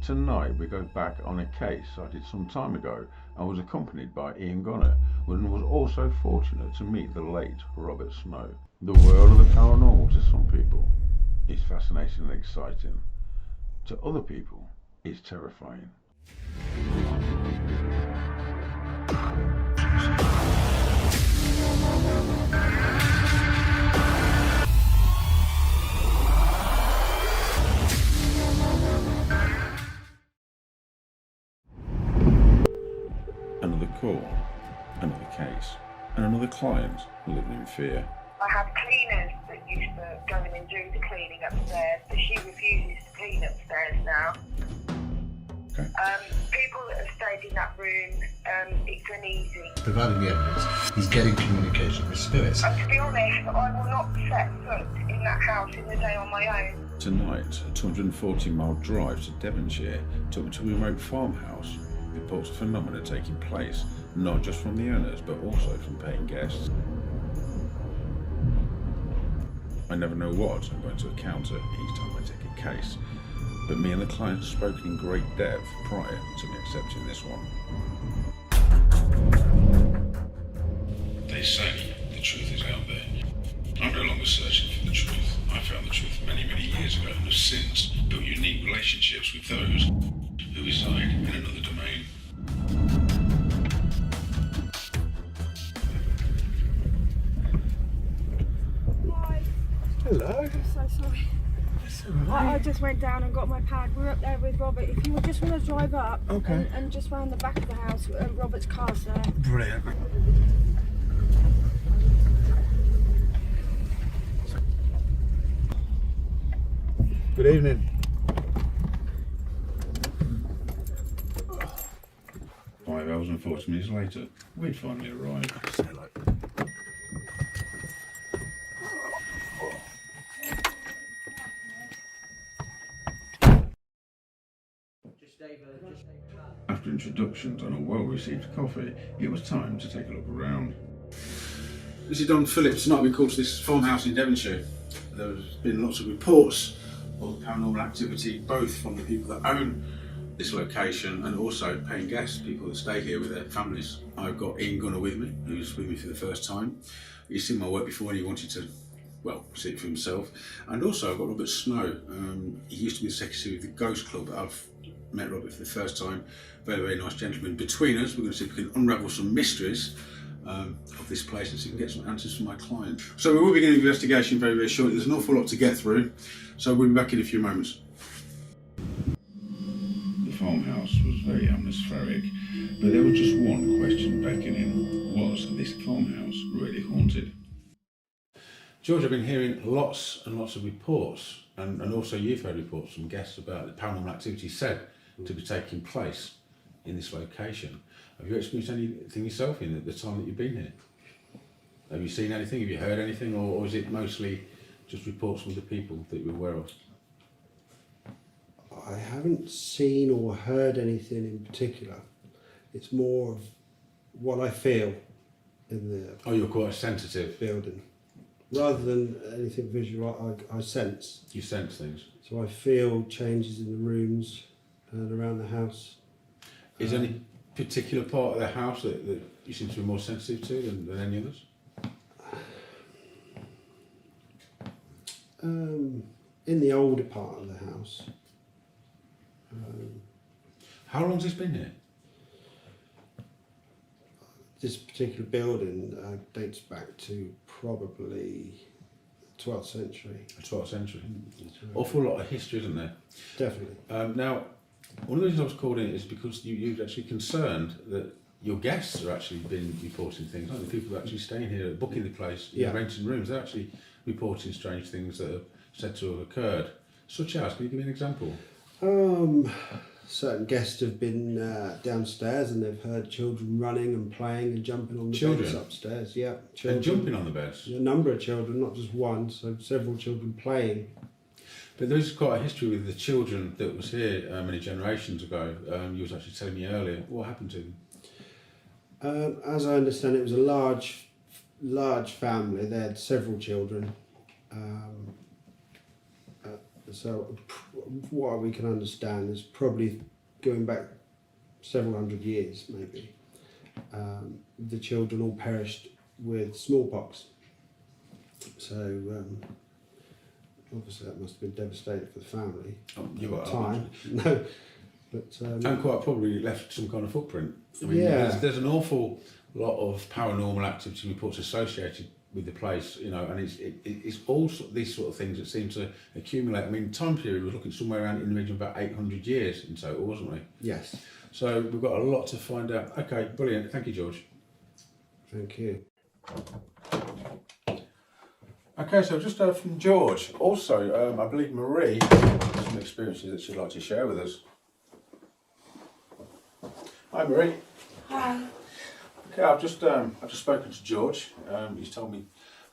Tonight we go back on a case I did some time ago and was accompanied by Ian Gonner, and was also fortunate to meet the late Robert Snow. The world of the paranormal to some people is fascinating and exciting. To other people, it's terrifying. Another call, another case, and another client living in fear. I have cleaners that used to go in and do the cleaning upstairs, but she refuses to clean upstairs now. Okay. People that have stayed in that room, it's uneasy. Providing the evidence, he's getting communication with spirits. And to be honest, I will not set foot in that house in the day on my own. Tonight, a 240-mile drive to Devonshire took me to a remote farmhouse. Reports of phenomena taking place, not just from the owners, but also from paying guests. I never know what I'm going to encounter each time I take a case, but me and the client have spoken in great depth prior to me accepting this one. They say the truth is out there. I'm no longer searching for the truth. I found the truth many, many years ago and have since built unique relationships with those who reside in another domain. Hi. Hello. I'm so sorry. I just went down and got my pad. We're up there with Robert. If you would just want to drive up and just round the back of the house, Robert's car's there. Brilliant. Good evening. 5 hours and 40 minutes later, we'd finally arrived. Say hello. After introductions and a well-received coffee, it was time to take a look around. This is Don Phillips. Tonight we called to this farmhouse in Devonshire. There's been lots of reports of paranormal activity, both from the people that own this location and also paying guests, people that stay here with their families. I've got Ian Gunner with me, who's with me for the first time. He's seen my work before and he wanted to, well, see it for himself. And also I've got Robert Snow. He used to be the secretary of the Ghost Club. I've met Robert for the first time. Very, very nice gentleman. Between us, we're going to see if we can unravel some mysteries of this place and see if we can get some answers from my client. So we will begin the investigation very, very shortly. There's an awful lot to get through, so we'll be back in a few moments. The farmhouse was very atmospheric, but there was just one question beckoning. Was this farmhouse really haunted? George, I've been hearing lots and lots of reports, and also you've heard reports from guests about the paranormal activity said to be taking place in this location. Have you experienced anything yourself in the time that you've been here? Have you seen anything? Have you heard anything? Or is it mostly just reports from the people that you're aware of? I haven't seen or heard anything in particular. It's more of what I feel in the Oh, you're quite sensitive. building. Rather than anything visual, I sense. You sense things. So I feel changes in the rooms and around the house. Is there any particular part of the house that you seem to be more sensitive to than any others? In the older part of the house. How long's this been here? This particular building dates back to probably 12th century. The 12th century. Awful lot of history, isn't there? Definitely. Now, one of the reasons I was called in is because you're actually concerned that your guests are actually been reporting things, aren't they? People who are actually staying here, booking the place, renting rooms, they're actually reporting strange things that are said to have occurred. Such as, can you give me an example? Certain guests have been downstairs and they've heard children running and playing and jumping on the beds upstairs. Yeah, children. And jumping on the beds? A number of children, not just one, so several children playing. But there's quite a history with the children that was here many generations ago. You was actually telling me earlier. What happened to them? As I understand, it was a large family. They had several children. So what we can understand is probably going back several hundred years, maybe. The children all perished with smallpox. So obviously that must have been devastating for the family You at the are time. No, but and quite probably left some kind of footprint. I mean, yeah. there's an awful lot of paranormal activity reports associated with the place, you know, and it's all these sort of things that seem to accumulate. I mean, time period was looking somewhere around in the region of about 800 years in total, wasn't we? Yes. So we've got a lot to find out. Okay, brilliant. Thank you, George. Thank you. Okay, so just heard from George. Also, I believe Marie has some experiences that she'd like to share with us. Hi, Marie. Hi. Okay, I've just spoken to George. He's told me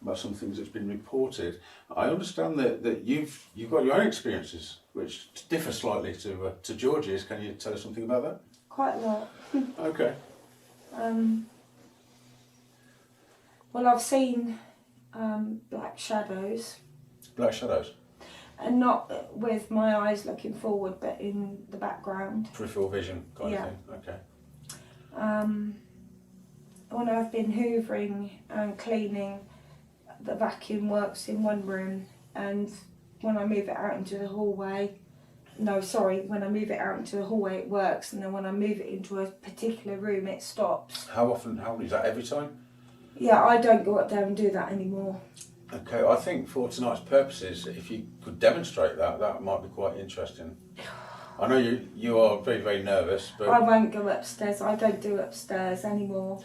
about some things that's been reported. I understand that you've got your own experiences, which differ slightly to George's. Can you tell us something about that? Quite a lot. Okay. Well, I've seen black shadows, Black shadows, and not with my eyes looking forward, but in the background. peripheral vision kind of thing. Okay. When I've been hoovering and cleaning, the vacuum works in one room, and when I move it out into the hallway, when I move it out into the hallway it works, and then when I move it into a particular room it stops. How often is that? Every time? Yeah, I don't go up there and do that anymore. Okay, I think for tonight's purposes, if you could demonstrate that, that might be quite interesting. I know you are very, very nervous, but I won't go upstairs. I don't do upstairs anymore.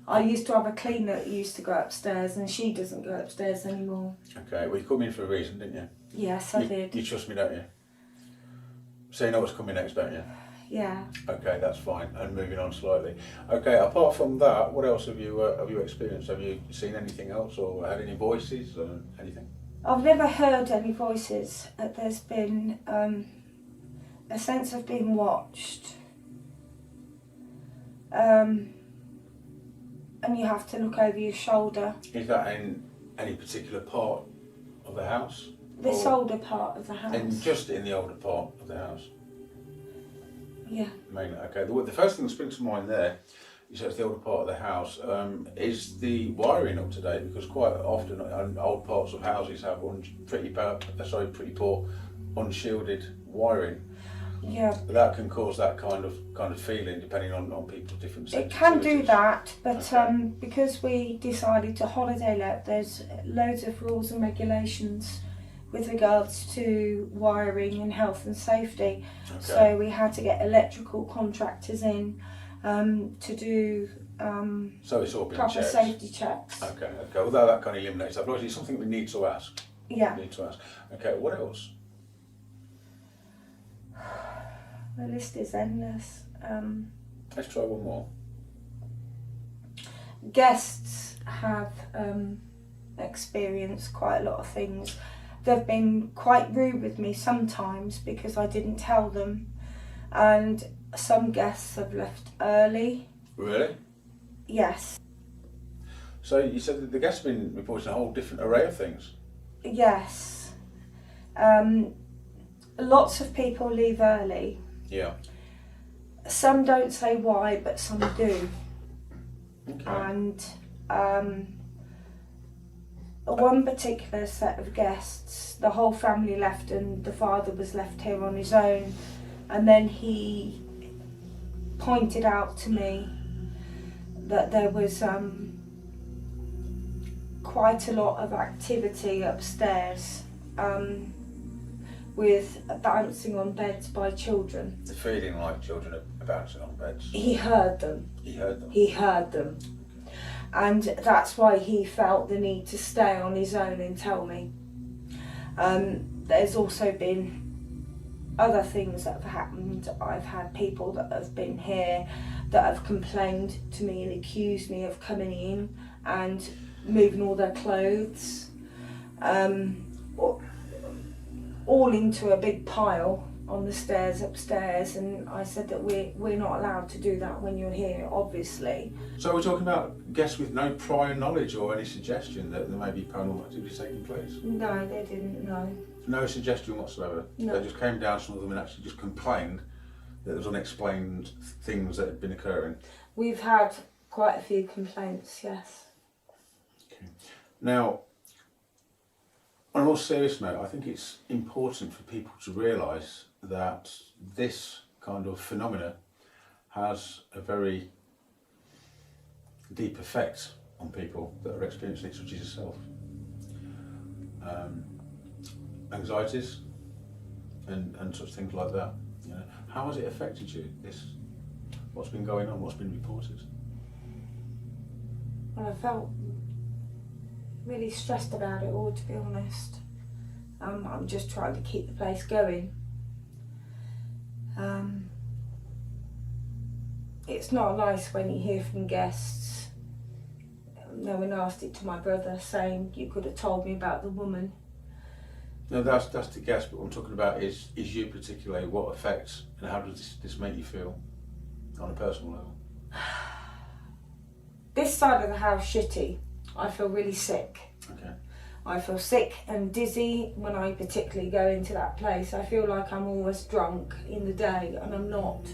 I used to have a cleaner that used to go upstairs, and she doesn't go upstairs anymore. okay, well you called me in for a reason, didn't you? Yes, I did. You trust me, don't you? So you know what's coming next, don't you? Yeah. Okay, that's fine. And moving on slightly. Okay, apart from that, what else have you experienced? Have you seen anything else, or had any voices, or anything? I've never heard any voices. There's been a sense of being watched. And you have to look over your shoulder. Is that in any particular part of the house? This Or- older part of the house. And just in the older part of the house? Yeah. Mainly, okay. The first thing that springs to mind there, you said it's the older part of the house, is the wiring up to date? Because quite often old parts of houses have pretty poor unshielded wiring. Yeah. That can cause that kind of feeling depending on people's different sensitivities. It can do that, but Okay. because we decided to holiday let, there's loads of rules and regulations with regards to wiring and health and safety. Okay. So we had to get electrical contractors in to do So it's all been proper checked. safety checks. Okay. Well, that kind of eliminates that. But it's something we need to ask. Yeah. Need to ask. Okay. What else? The list is endless. Let's try one more. Guests have experienced quite a lot of things. They've been quite rude with me sometimes because I didn't tell them, and some guests have left early. Really? Yes. So you said that the guests have been reporting a whole different array of things. Yes. Lots of people leave early. Yeah. Some don't say why, but some do. Okay. And one particular set of guests, the whole family left and the father was left here on his own, and then he pointed out to me that there was quite a lot of activity upstairs with bouncing on beds by children. The feeling like children are bouncing on beds. He heard them. He heard them. He heard them. And that's why he felt the need to stay on his own and tell me. There's also been other things that have happened. I've had people that have been here that have complained to me and accused me of coming in and moving all their clothes, all into a big pile on the stairs upstairs, and I said that we're not allowed to do that when you're here, obviously. So we're talking about guests with no prior knowledge or any suggestion that there may be paranormal activity taking place? No, they didn't know. No suggestion whatsoever. No. They just came down, some of them, and actually just complained that there was unexplained things that had been occurring. We've had quite a few complaints, yes. Okay. Now, on a more serious note, I think it's important for people to realise that this kind of phenomena has a very deep effect on people that are experiencing it, such as yourself. Anxieties and such things like that. You know, how has it affected you? What's been going on? What's been reported? And I felt really stressed about it all, to be honest. I'm just trying to keep the place going. It's not nice when you hear from guests knowing asked it to my brother, saying you could have told me about the woman. No, that's the guess, but what I'm talking about is you particularly. What effects and how does this make you feel on a personal level? This side of the house shitty. I feel really sick. Okay. I feel sick and dizzy when I particularly go into that place. I feel like I'm always drunk in the day and I'm not.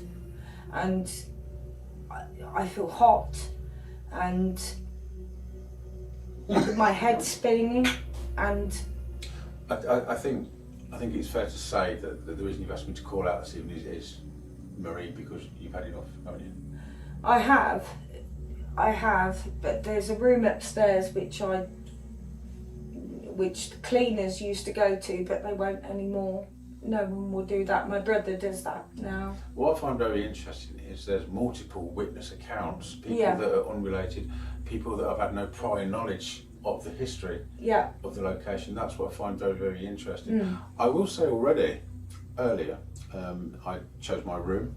And I feel hot and my head's spinning, and I think it's fair to say that the reason you've asked me to call out this evening is Marie, because you've had enough, haven't you? I have, but there's a room upstairs which the cleaners used to go to, but they won't anymore. No one will do that. My brother does that now. What I find very interesting is there's multiple witness accounts, people Yeah. that are unrelated, people that have had no prior knowledge of the history Yeah. of the location. That's what I find very, very interesting. Mm. I will say earlier, I chose my room,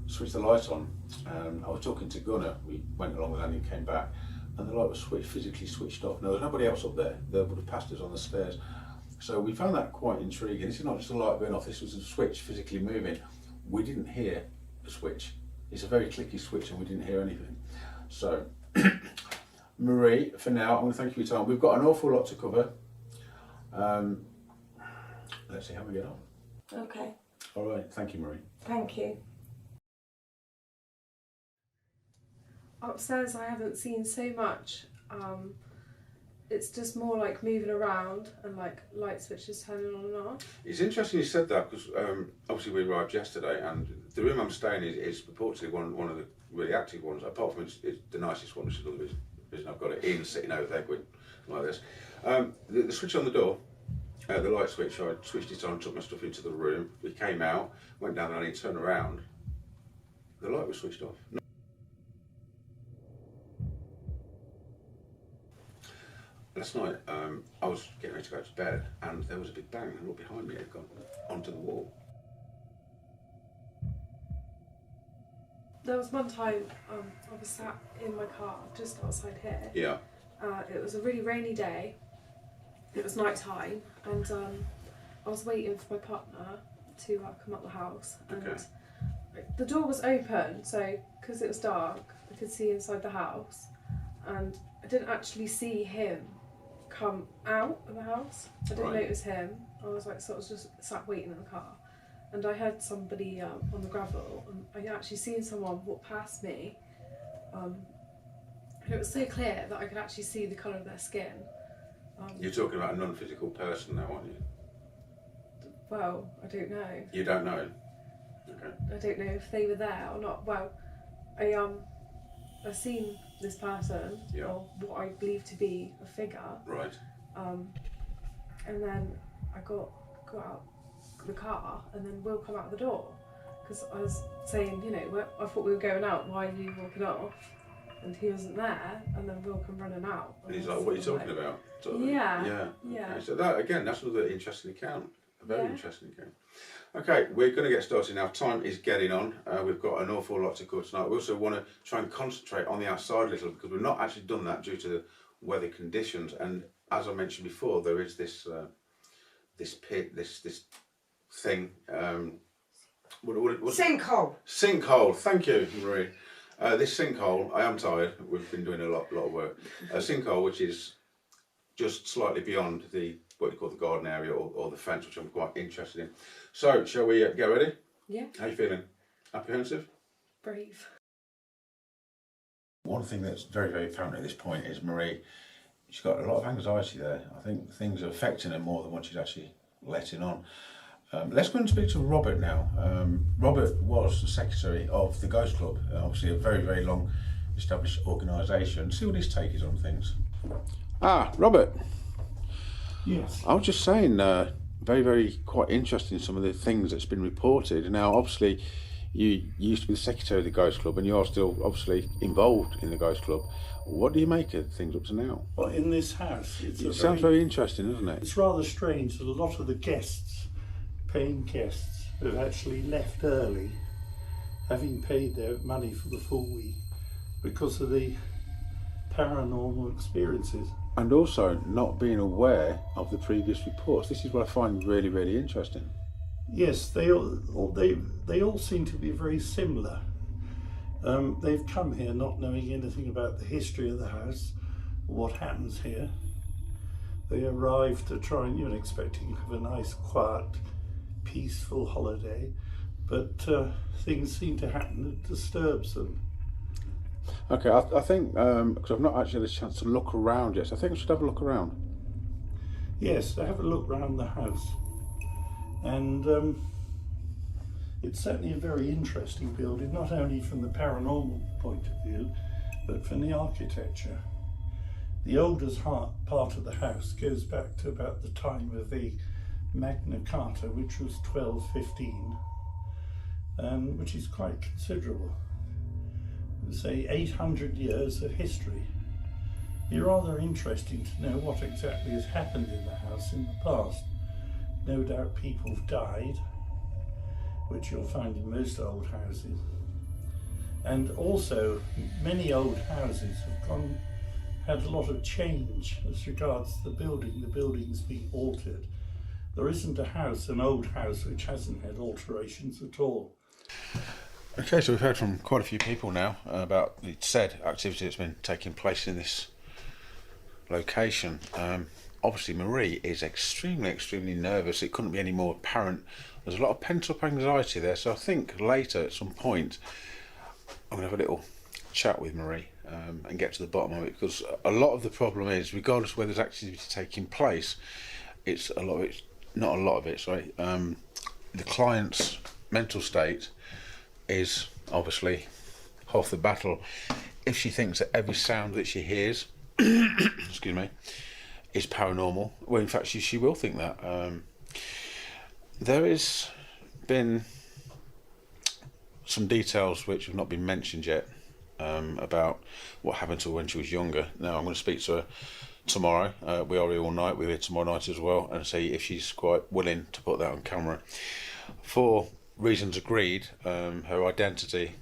switched the light on. I was talking to Gunnar, we went along the landing, came back, and the light was physically switched off. Now, there was nobody else up there. They would have passed us on the stairs. So we found that quite intriguing. This is not just a light going off, this was a switch physically moving. We didn't hear a switch. It's a very clicky switch and we didn't hear anything. So, Marie, for now, I'm going to thank you for your time. We've got an awful lot to cover. Let's see how we get on. Okay. All right, thank you, Marie. Thank you. Upstairs I haven't seen so much. It's just more like moving around and like light switches turning on and off. It's interesting you said that because obviously we arrived yesterday and the room I'm staying in is purportedly one of the really active ones, apart from it's the nicest one, which is the reason I've got it in, sitting over there going like this. The switch on the door, the light switch, I switched it on, took my stuff into the room, we came out, went down and I turned around, the light was switched off. Last night, I was getting ready to go to bed and there was a big bang and looked behind me, it had gone onto the wall. There was one time I was sat in my car just outside here. Yeah. It was a really rainy day. It was night time and I was waiting for my partner to come up the house and Okay. the door was open, so because it was dark I could see inside the house and I didn't actually see him come out of the house. I didn't Right. notice him. I was like sort of just sat waiting in the car and I heard somebody on the gravel and I actually seen someone walk past me. And it was so clear that I could actually see the colour of their skin. You're talking about a non-physical person now, aren't you? Well, I don't know. You don't know? Okay. I don't know if they were there or not. Well, I seen this person, Yeah. or what I believe to be a figure, Right. and then I got out the car, and then Will come out the door because I was saying, you know, I thought we were going out. Why are you walking off? And he wasn't there, and then Will come running out. And he's like, what are you talking about? Sort of. Yeah. Yeah. Yeah. Okay. So that, again, that's another interesting account. A very Yeah. interesting account. Okay, we're going to get started now. Time is getting on. We've got an awful lot to cover tonight. We also want to try and concentrate on the outside a little because we've not actually done that due to the weather conditions. And as I mentioned before, there is this pit, this thing. What's Sinkhole. Sinkhole. Thank you, Marie. This sinkhole. I am tired. We've been doing a lot of work. A sinkhole, which is just slightly beyond the what you call the garden area or the fence, which I'm quite interested in. So, shall we get ready? Yeah. How you feeling? Apprehensive? Brave. One thing that's very, very apparent at this point is Marie, she's got a lot of anxiety there. I think things are affecting her more than what she's actually letting on. Let's go and speak to Robert now. Robert was the secretary of the Ghost Club, obviously a very, very long established organisation. See what his take is on things. Robert. Yes. I was just saying, very, very quite interesting some of the things that's been reported. Now, obviously, you used to be the secretary of the Ghost Club and you are still obviously involved in the Ghost Club. What do you make of things up to now? Well, in this house, It sounds very interesting, doesn't it? it's rather strange that a lot of the guests, paying guests, have actually left early, having paid their money for the full week, because of the paranormal experiences. And also not being aware of the previous reports. This is what I find really, really interesting. Yes, they all seem to be very similar. They've come here not knowing anything about the history of the house, or what happens here. They arrive to try and, expecting to have a nice, quiet, peaceful holiday, but things seem to happen that disturbs them. Okay, I think, because I've not actually had a chance to look around yet, so I think I should have a look around. Yes, have a look round the house, and it's certainly a very interesting building, not only from the paranormal point of view, but from the architecture. The oldest part of the house goes back to about the time of the Magna Carta, which was 1215, which is quite considerable. Say 800 years of history. It'd be rather interesting to know what exactly has happened in the house in the past. No doubt people have died, which you'll find in most old houses. And also, many old houses have had a lot of change as regards the building's been altered. There isn't a house, an old house, which hasn't had alterations at all. Okay, so we've heard from quite a few people now about the said activity that's been taking place in this location. Obviously Marie is extremely, extremely nervous. It couldn't be any more apparent. There's a lot of pent-up anxiety there, so I think later at some point I'm going to have a little chat with Marie and get to the bottom of it, because a lot of the problem is, regardless of whether there's activity taking place, it's a lot of it, not a lot of it, sorry, the client's mental state is obviously half the battle. If she thinks that every sound that she hears excuse me, is paranormal, well, in fact she will think that. There has been some details which have not been mentioned yet about what happened to her when she was younger. Now I'm going to speak to her tomorrow. We are here all night, we're here tomorrow night as well, and see if she's quite willing to put that on camera. For reasons agreed, her identity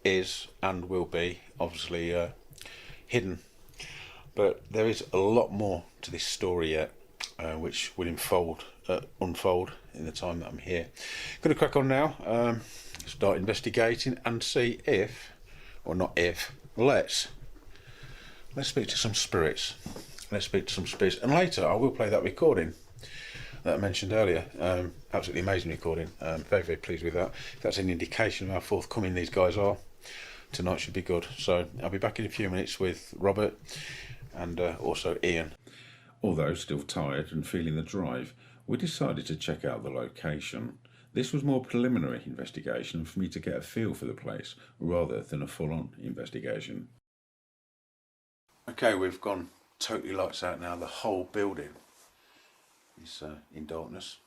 is and will be obviously hidden, but there is a lot more to this story yet, which will unfold in the time that I'm here. Going to crack on now, start investigating and see if, or not if, let's speak to some spirits. Let's speak to some spirits, and later I will play that recording that I mentioned earlier. Absolutely amazing recording. Very, very pleased with that. If that's an indication of how forthcoming these guys are, tonight should be good. So I'll be back in a few minutes with Robert and also Ian. Although still tired and feeling the drive, we decided to check out the location. This was more preliminary investigation for me to get a feel for the place rather than a full-on investigation. Okay, we've gone totally lights out now. The whole building is in darkness.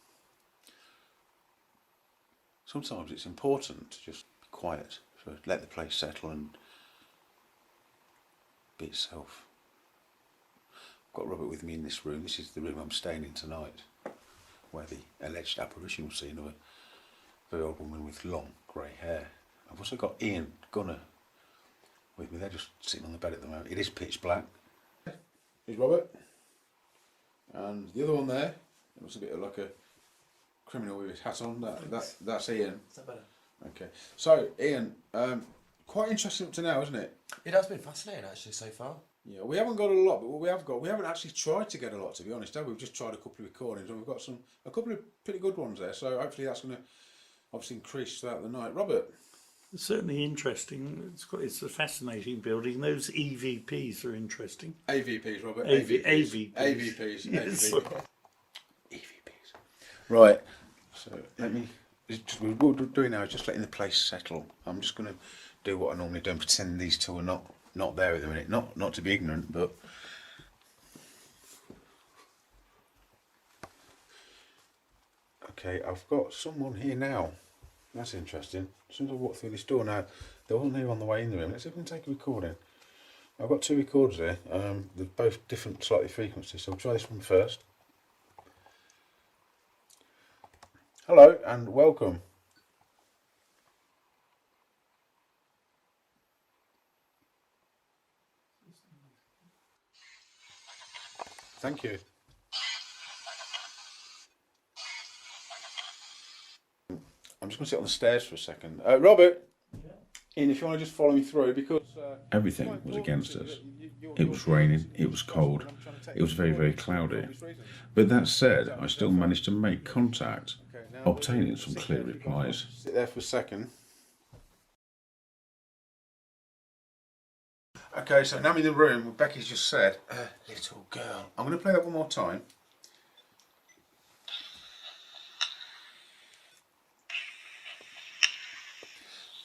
Sometimes it's important to just be quiet, so let the place settle and be itself. I've got Robert with me in this room. This is the room I'm staying in tonight, where the alleged apparition was seen of a very old woman with long grey hair. I've also got Ian Gunner with me. They're just sitting on the bed at the moment. It is pitch black. Here's Robert. And the other one there, it looks a bit like a criminal with his hat on. That's Ian. Is that better? Okay. So, Ian, quite interesting up to now, isn't it? It has been fascinating actually so far. Yeah, we haven't got a lot, but we haven't actually tried to get a lot, to be honest. We've just tried a couple of recordings, and we've got a couple of pretty good ones there. So hopefully that's going to obviously increase throughout the night. Robert, It's certainly interesting. It's a fascinating building. Those EVPs are interesting. AVPs, Robert. AVPs. AVPs. Yes. EVPs. Right. So let me. What we're doing now is just letting the place settle. I'm just going to do what I normally do and pretend these two are not there at the minute. Not to be ignorant, but. Okay, I've got someone here now. That's interesting. As soon as I walk through this door now, there wasn't anyone on the way in the room. Let's see if we can take a recording. I've got two recorders here. They're both different, slightly frequencies. So we'll try this one first. Hello and welcome. Thank you. I'm just going to sit on the stairs for a second. Robert, Ian, if you want to just follow me through, because Everything was against us. It was raining, it was cold, it was very, very cloudy. But that said, I still managed to make contact, obtaining some clear replies. Sit there for a second. Okay, so now I'm in the room where Becky's just said, little girl. I'm going to play that one more time.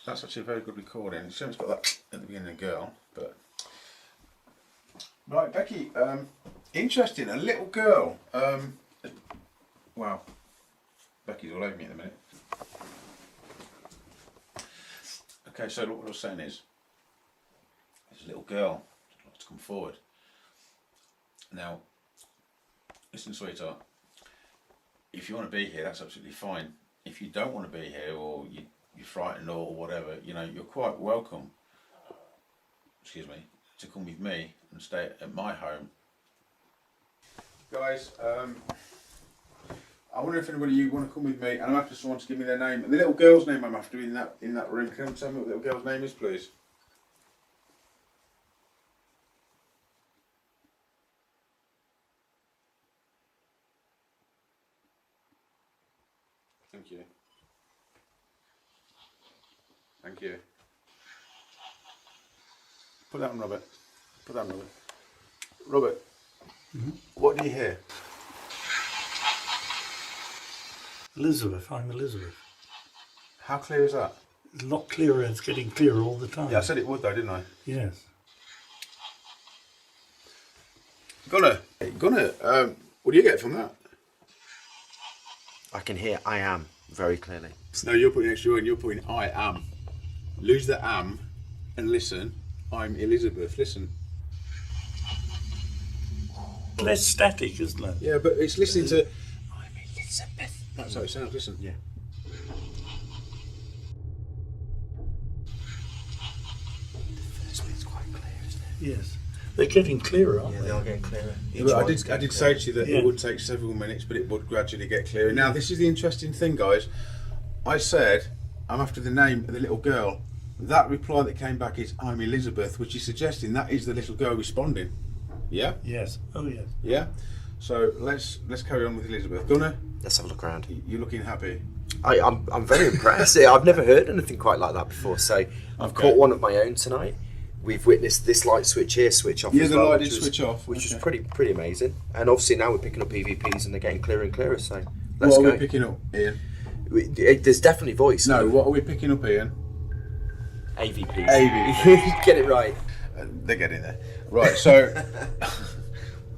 That's actually a very good recording. It's got that at the beginning of girl, but... Right, Becky, interesting, a little girl. Wow, Becky's all over me at the minute. Okay, so what I was saying is, there's a little girl who'd like to come forward. Now, listen, sweetheart, if you want to be here, that's absolutely fine. If you don't want to be here, or you're frightened or whatever, you know, you're quite welcome, excuse me, to come with me and stay at my home. Guys, I wonder if anybody you want to come with me, and I'm after someone to give me their name. And the little girl's name I'm after in that room. Can you tell me what the little girl's name is, please? Thank you. Thank you. Put that on, Robert. Put that on, Robert. Robert, what do you hear? Elizabeth, I'm Elizabeth. How clear is that? It's a lot clearer. It's getting clearer all the time. Yeah, I said it would though, didn't I? Yes. Gunnar, what do you get from that? I can hear I am very clearly. No, you're putting extra in, you're putting I am. Lose the am and listen. I'm Elizabeth, listen. Less static, isn't it? Yeah, but it's listening to... I'm Elizabeth. That's how it sounds, listen. Yeah. The first bit's quite clear, isn't it? Yes. They're getting clearer, aren't Yeah, they? they are getting clearer. Yeah, but I did say to you that Yeah. it would take several minutes, but it would gradually get clearer. Now, this is the interesting thing, guys. I said, I'm after the name of the little girl. That reply that came back is, I'm Elizabeth, which is suggesting that is the little girl responding. Yeah? Yes. Oh, yes. Yeah? So let's carry on with Elizabeth. Gunnar, Let's have a look around. you're looking happy. I'm very impressed. I've never heard anything quite like that before. So I've Okay. caught one of my own tonight. We've witnessed this light switch here switch off. Yeah, as the well, light which did was- switch off. which Okay. is pretty amazing. And obviously now we're picking up EVPs and they're getting clearer and clearer. So What let's are go. we picking up, Ian? There's definitely voice. No, what are we picking up, Ian? AVPs. AVPs. Get it right. They're getting there. Right, so...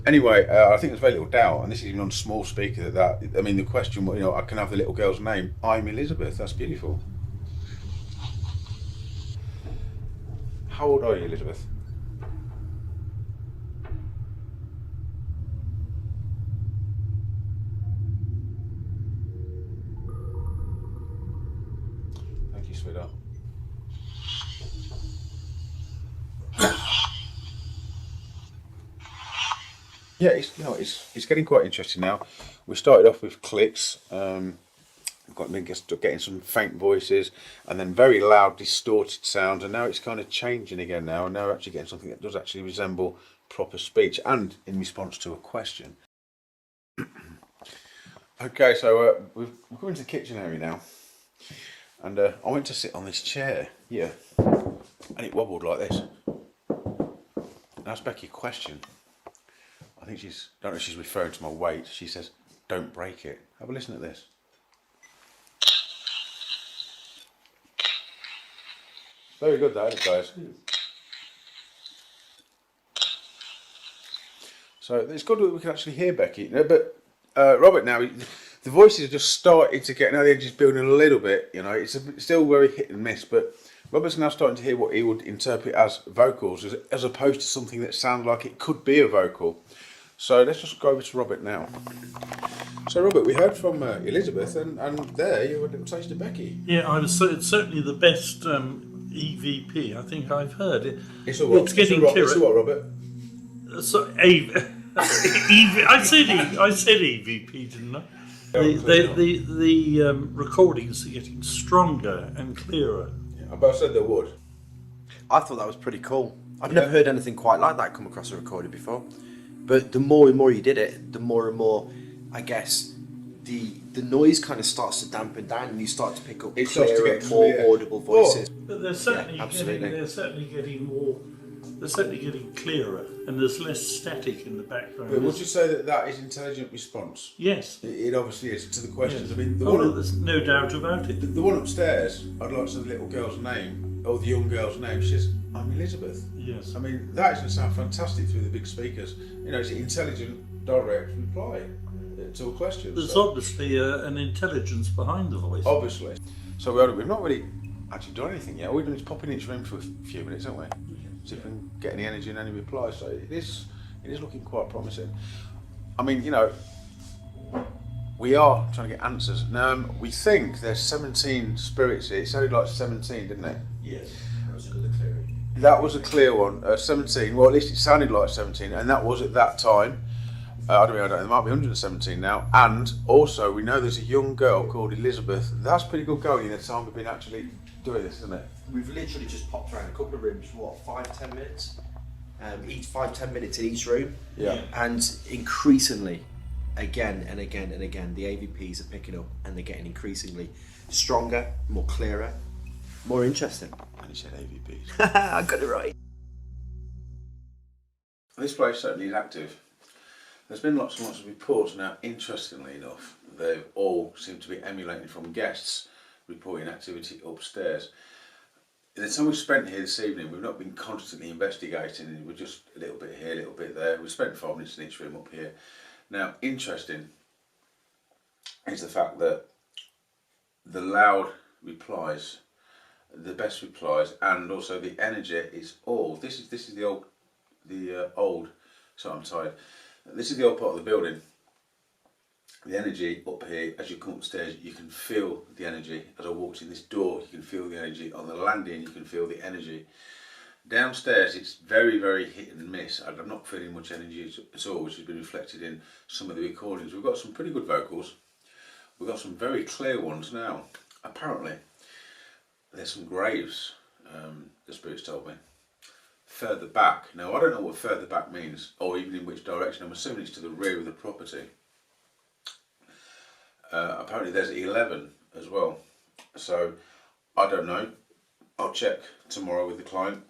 Anyway, I think there's very little doubt, and this is even on small speaker, that I mean, the question, you know, I can have the little girl's name. I'm Elizabeth. That's beautiful. How old are you, Elizabeth? Thank you, sweetheart. Yeah, it's getting quite interesting now. We started off with clicks, got me getting some faint voices, and then very loud, distorted sounds, and now it's kind of changing again now, and now we're actually getting something that does actually resemble proper speech, and in response to a question. Okay, so we're going to the kitchen area now, and I went to sit on this chair here, and it wobbled like this. And I asked Becky a question. I think I don't know if she's referring to my weight. She says, "Don't break it." Have a listen to this. Very good, that, isn't it, guys? So it's good that we can actually hear Becky. No, but Robert, now the voices are just starting to get. Now the edge is building a little bit. You know, it's still very hit and miss, but Robert's now starting to hear what he would interpret as vocals, as opposed to something that sounds like it could be a vocal. So let's just go over to Robert now. So Robert, we heard from Elizabeth, and there you had a taste of Becky. Yeah, it's certainly the best EVP I think I've heard. It's all right. It's getting clearer. It's all right, Robert. So, I said EVP, didn't I? The recordings are getting stronger and clearer. Yeah, but I said they would. I thought that was pretty cool. I've never heard anything quite like that come across a recording before. But the more and more you did it, the more and more, I guess, the noise kind of starts to dampen down, and you start to pick up clearer, more audible voices. But they're certainly getting more. They're certainly getting clearer, and there's less static in the background. But would you say that is intelligent response? Yes. It obviously is to the questions. Yes. I mean, there's no doubt about it. The one upstairs, I'd like to know the little girl's name, or the young girl's name. She says, "I'm Elizabeth." Yes. I mean, that is going to sound fantastic through the big speakers. You know, it's an intelligent, direct reply to a question. There's obviously an intelligence behind the voice. Obviously. So we've not really actually done anything yet. We've been just popping in each room for a few minutes, haven't we? See if we can get any energy and any reply. So it is looking quite promising. I mean, you know, we are trying to get answers. Now, we think there's 17 spirits here. It sounded like 17, didn't it? Yes. That was a clear one. 17. Well, at least it sounded like 17, and that was at that time. I don't know. There might be 117 now. And also, we know there's a young girl called Elizabeth. That's pretty good going in the time we've been actually doing this, isn't it? We've literally just popped around a couple of rooms for 5-10 minutes? Each 5-10 minutes in each room. Yeah. And increasingly, again and again and again, the AVPs are picking up, and they're getting increasingly stronger, more clearer, more interesting. And he said AVPs. I got it right. This place certainly is active. There's been lots and lots of reports now. Interestingly enough, they all seem to be emulating from guests reporting activity upstairs. In the time we've spent here this evening, we've not been constantly investigating. We're just a little bit here, a little bit there. We've spent 5 minutes in each room up here. Now, interesting is the fact that the loud replies, the best replies, and also the energy is all. This is the old. So I'm tired. This is the old part of the building. The energy up here, as you come upstairs, you can feel the energy. As I walked in this door, you can feel the energy. On the landing, you can feel the energy. Downstairs, it's very, very hit and miss. I'm not feeling much energy at all, which has been reflected in some of the recordings. We've got some pretty good vocals. We've got some very clear ones now. Apparently, there's some graves, the spirits told me, further back. Now, I don't know what further back means, or even in which direction. I'm assuming it's to the rear of the property. Apparently there's 11 as well, so I don't know. I'll check tomorrow with the client,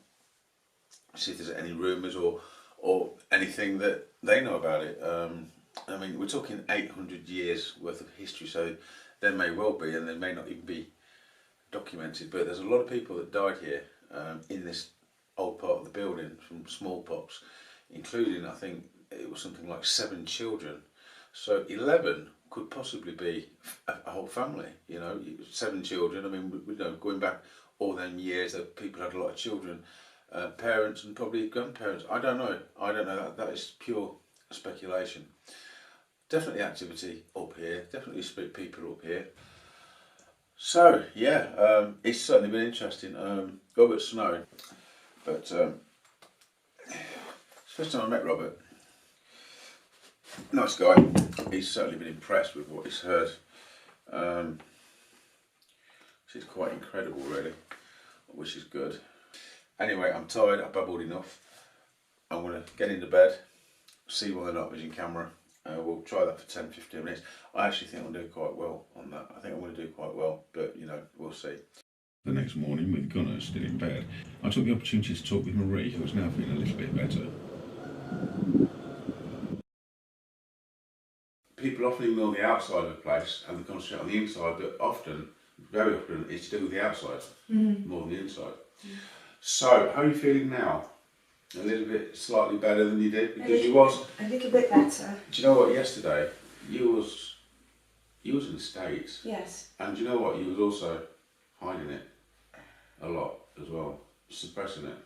see if there's any rumours or anything that they know about it. I mean, we're talking 800 years worth of history, so there may well be, and they may not even be documented, but there's a lot of people that died here in this old part of the building from smallpox, including, I think it was something like 7 children. So 11 could possibly be a whole family, you know, 7 children. I mean, you know, going back all them years that people had a lot of children, parents and probably grandparents. I don't know. That is pure speculation. Definitely activity up here. Definitely people up here. So yeah, it's certainly been interesting. Robert Snow, but it's the first time I met Robert. Nice guy. He's certainly been impressed with what he's heard. She's quite incredible, really, which is good. Anyway, I'm tired, I've babbled enough. I'm going to get into bed, see whether or not vision camera. We'll try that for 10-15 minutes. I actually think I'll do quite well on that. I think I'm going to do quite well, but you know, we'll see. The next morning, with Gunnar still in bed, I took the opportunity to talk with Marie, who was now feeling a little bit better. People often ignore the outside of a place and they concentrate on the inside, but often, very often, it's to do with the outside more than the inside. So, how are you feeling now? A little bit slightly better than you did? Because you was... A little bit better. Do you know what, yesterday, you was in the States. Yes. And do you know what, you was also hiding it a lot as well, suppressing it.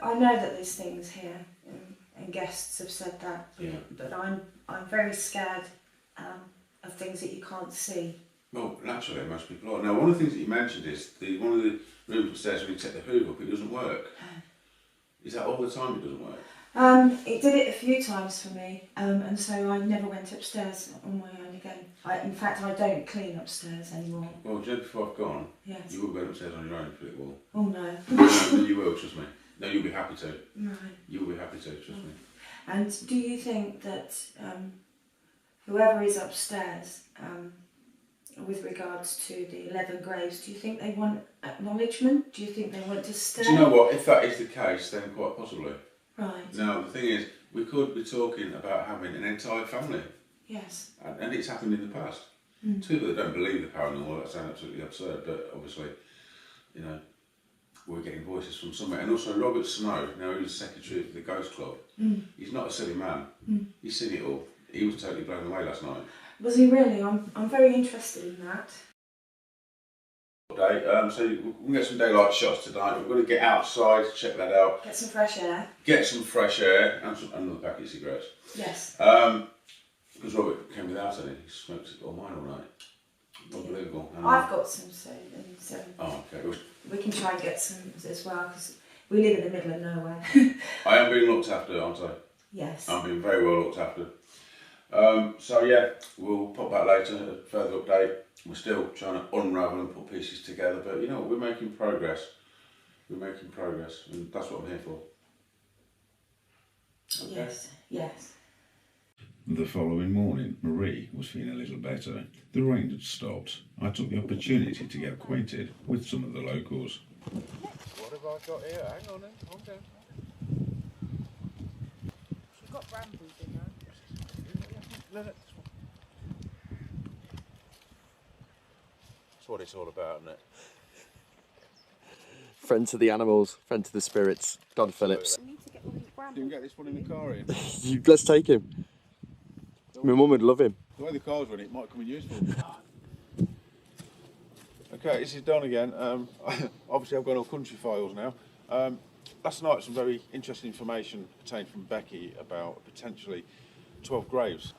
I know that there's things here, and guests have said that. Yeah. But I'm very scared of things that you can't see. Well, naturally, most people are. Now, one of the things that you mentioned is one of the rooms upstairs when you take the hoover up, it doesn't work. Is that all the time it doesn't work? It did it a few times for me, and so I never went upstairs on my own again. In fact, I don't clean upstairs anymore. Well, just before I've gone, Yes. you will go upstairs on your own if it will. Oh no. No, you will, trust me. No, you'll be happy to. No. You'll be happy to, trust me. And do you think that whoever is upstairs, with regards to the 11 graves, do you think they want acknowledgement? Do you think they want to stay? Do you know what? If that is the case, then quite possibly. Right. Now, the thing is, we could be talking about having an entire family. Yes. And it's happened in the past. To people that don't believe the paranormal, that sounds absolutely absurd, but obviously, you know, we're getting voices from somewhere. And also Robert Snow, now he was secretary of the Ghost Club, he's not a silly man. He's seen it all. He was totally blown away last night. Was he really? I'm very interested in that. So we can get some daylight shots tonight. We're going to get outside, check that out. Get some fresh air. Get some fresh air and another packet of cigarettes. Yes. Because Robert came without any. He smoked all mine all night. Unbelievable. I've got some soon, so Oh, okay. we can try and get some as well, because we live in the middle of nowhere. I am being looked after, aren't I? Yes. I'm being very well looked after. So yeah, we'll pop back later, a further update. We're still trying to unravel and put pieces together, but you know, we're making progress. We're making progress, and that's what I'm here for. Okay. Yes. Yes. The following morning, Marie was feeling a little better. The rain had stopped. I took the opportunity to get acquainted with some of the locals. What have I got here? Hang on then, calm down. She's got brambles in there. That's what it's all about, isn't it? Friend to the animals, friend to the spirits, Don Phillips. We need to get all these You brambles. can get this one in the car in. Let's take him. My mum would love him. The way the car's running, it might come in useful. Okay, this is Don again. Obviously, I've got all country files now. Last night, some very interesting information obtained from Becky about potentially 12 graves.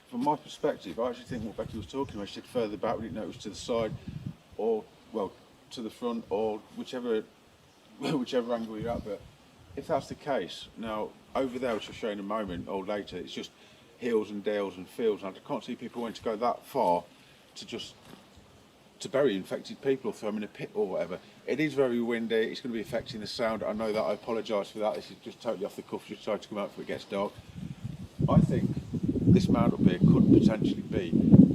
From my perspective, I actually think what Becky was talking about, she said further back, we didn't know it was to the side, or, well, to the front, or whichever angle you're at. But if that's the case, now, over there, which I'll show you in a moment, or later, it's just hills and dales and fields, and I can't see people wanting to go that far to bury infected people or throw them in a pit or whatever. It is very windy, it's going to be affecting the sound. I know that, I apologise for that. This is just totally off the cuff, just trying to come out before it gets dark. I think this mound up here could potentially be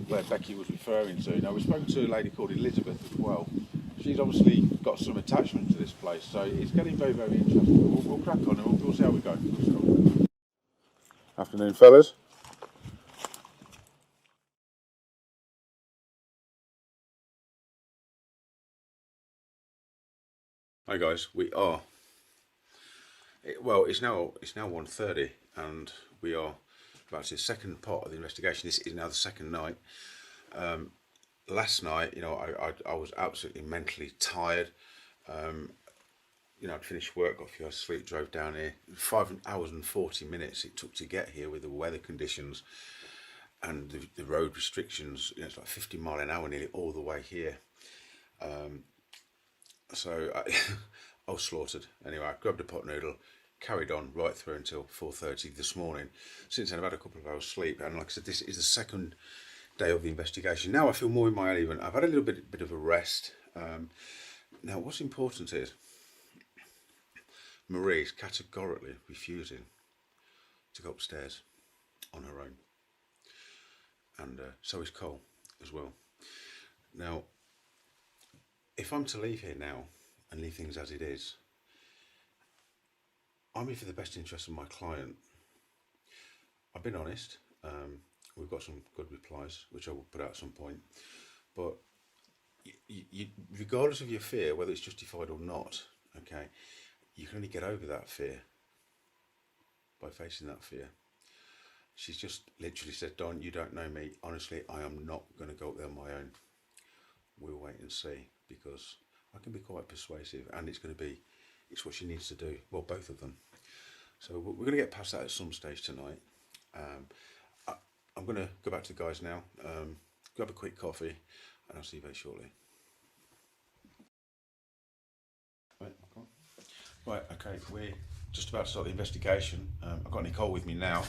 where Becky was referring to. Now, we've spoken to a lady called Elizabeth as well. She's obviously got some attachment to this place, so it's getting very, very interesting. We'll crack on and we'll see how we go. Afternoon, fellas. Hi guys, we are. Well, it's now 1:30, and we are about to the second part of the investigation. This is now the second night. Last night, you know, I was absolutely mentally tired. You know, I'd finished work, got a few hours sleep, drove down here. 5 hours and 40 minutes it took to get here with the weather conditions and the road restrictions. You know, it's like 50 mile an hour nearly all the way here. So I was slaughtered. Anyway, I grabbed a pot noodle, carried on right through until 4:30 this morning. Since then I've had a couple of hours sleep, and like I said, this is the second day of the investigation. Now I feel more in my element. I've had a little bit of a rest. Now what's important is Marie is categorically refusing to go upstairs on her own, and so is Cole as well. Now if I'm to leave here now and leave things as it is, I'm here for the best interest of my client. I've been honest. We've got some good replies, which I will put out at some point. But you, regardless of your fear, whether it's justified or not, okay, you can only get over that fear by facing that fear. She's just literally said, Don, you don't know me. Honestly, I am not going to go up there on my own. We'll wait and see, because I can be quite persuasive, and it's what she needs to do. Well, both of them. So we're going to get past that at some stage tonight. I'm going to go back to the guys now, grab a quick coffee, and I'll see you very shortly. Right, okay, we're just about to start the investigation. I've got Nicole with me now.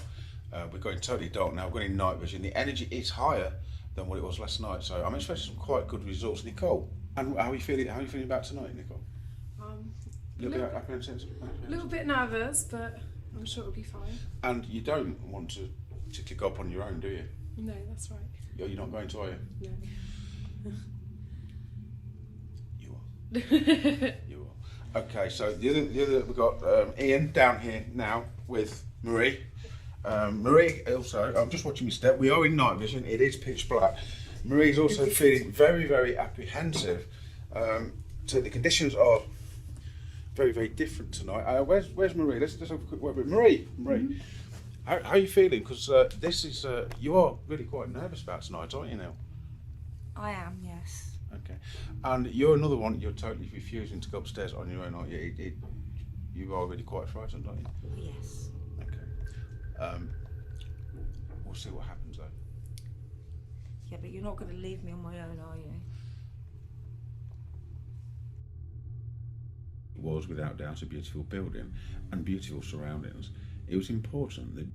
We're going totally dark now, we're going in night vision. The energy is higher than what it was last night, so I'm expecting some quite good results. Nicole, and how are you feeling about tonight, Nicole? A little bit nervous, but I'm sure it'll be fine. And you don't want to particularly go up on your own, do you? No, that's right. You're not going to, are you? No. You are. You are. Okay, so the other we've got Ian down here now with Marie. Marie also, I'm just watching my step. We are in night vision. It is pitch black. Marie's also feeling very, very apprehensive. So the conditions are very, very different tonight. Where's Marie? Let's have a quick word with Marie. Mm-hmm. How are you feeling? Because this is you are really quite nervous about tonight, aren't you now? I am, yes. Okay. And you're another one. You're totally refusing to go upstairs on your own, aren't you? You are really quite frightened, aren't you? Yes. Okay. We'll see what happens though. Yeah, but you're not going to leave me on my own, are you? It was without doubt a beautiful building and beautiful surroundings. It was important that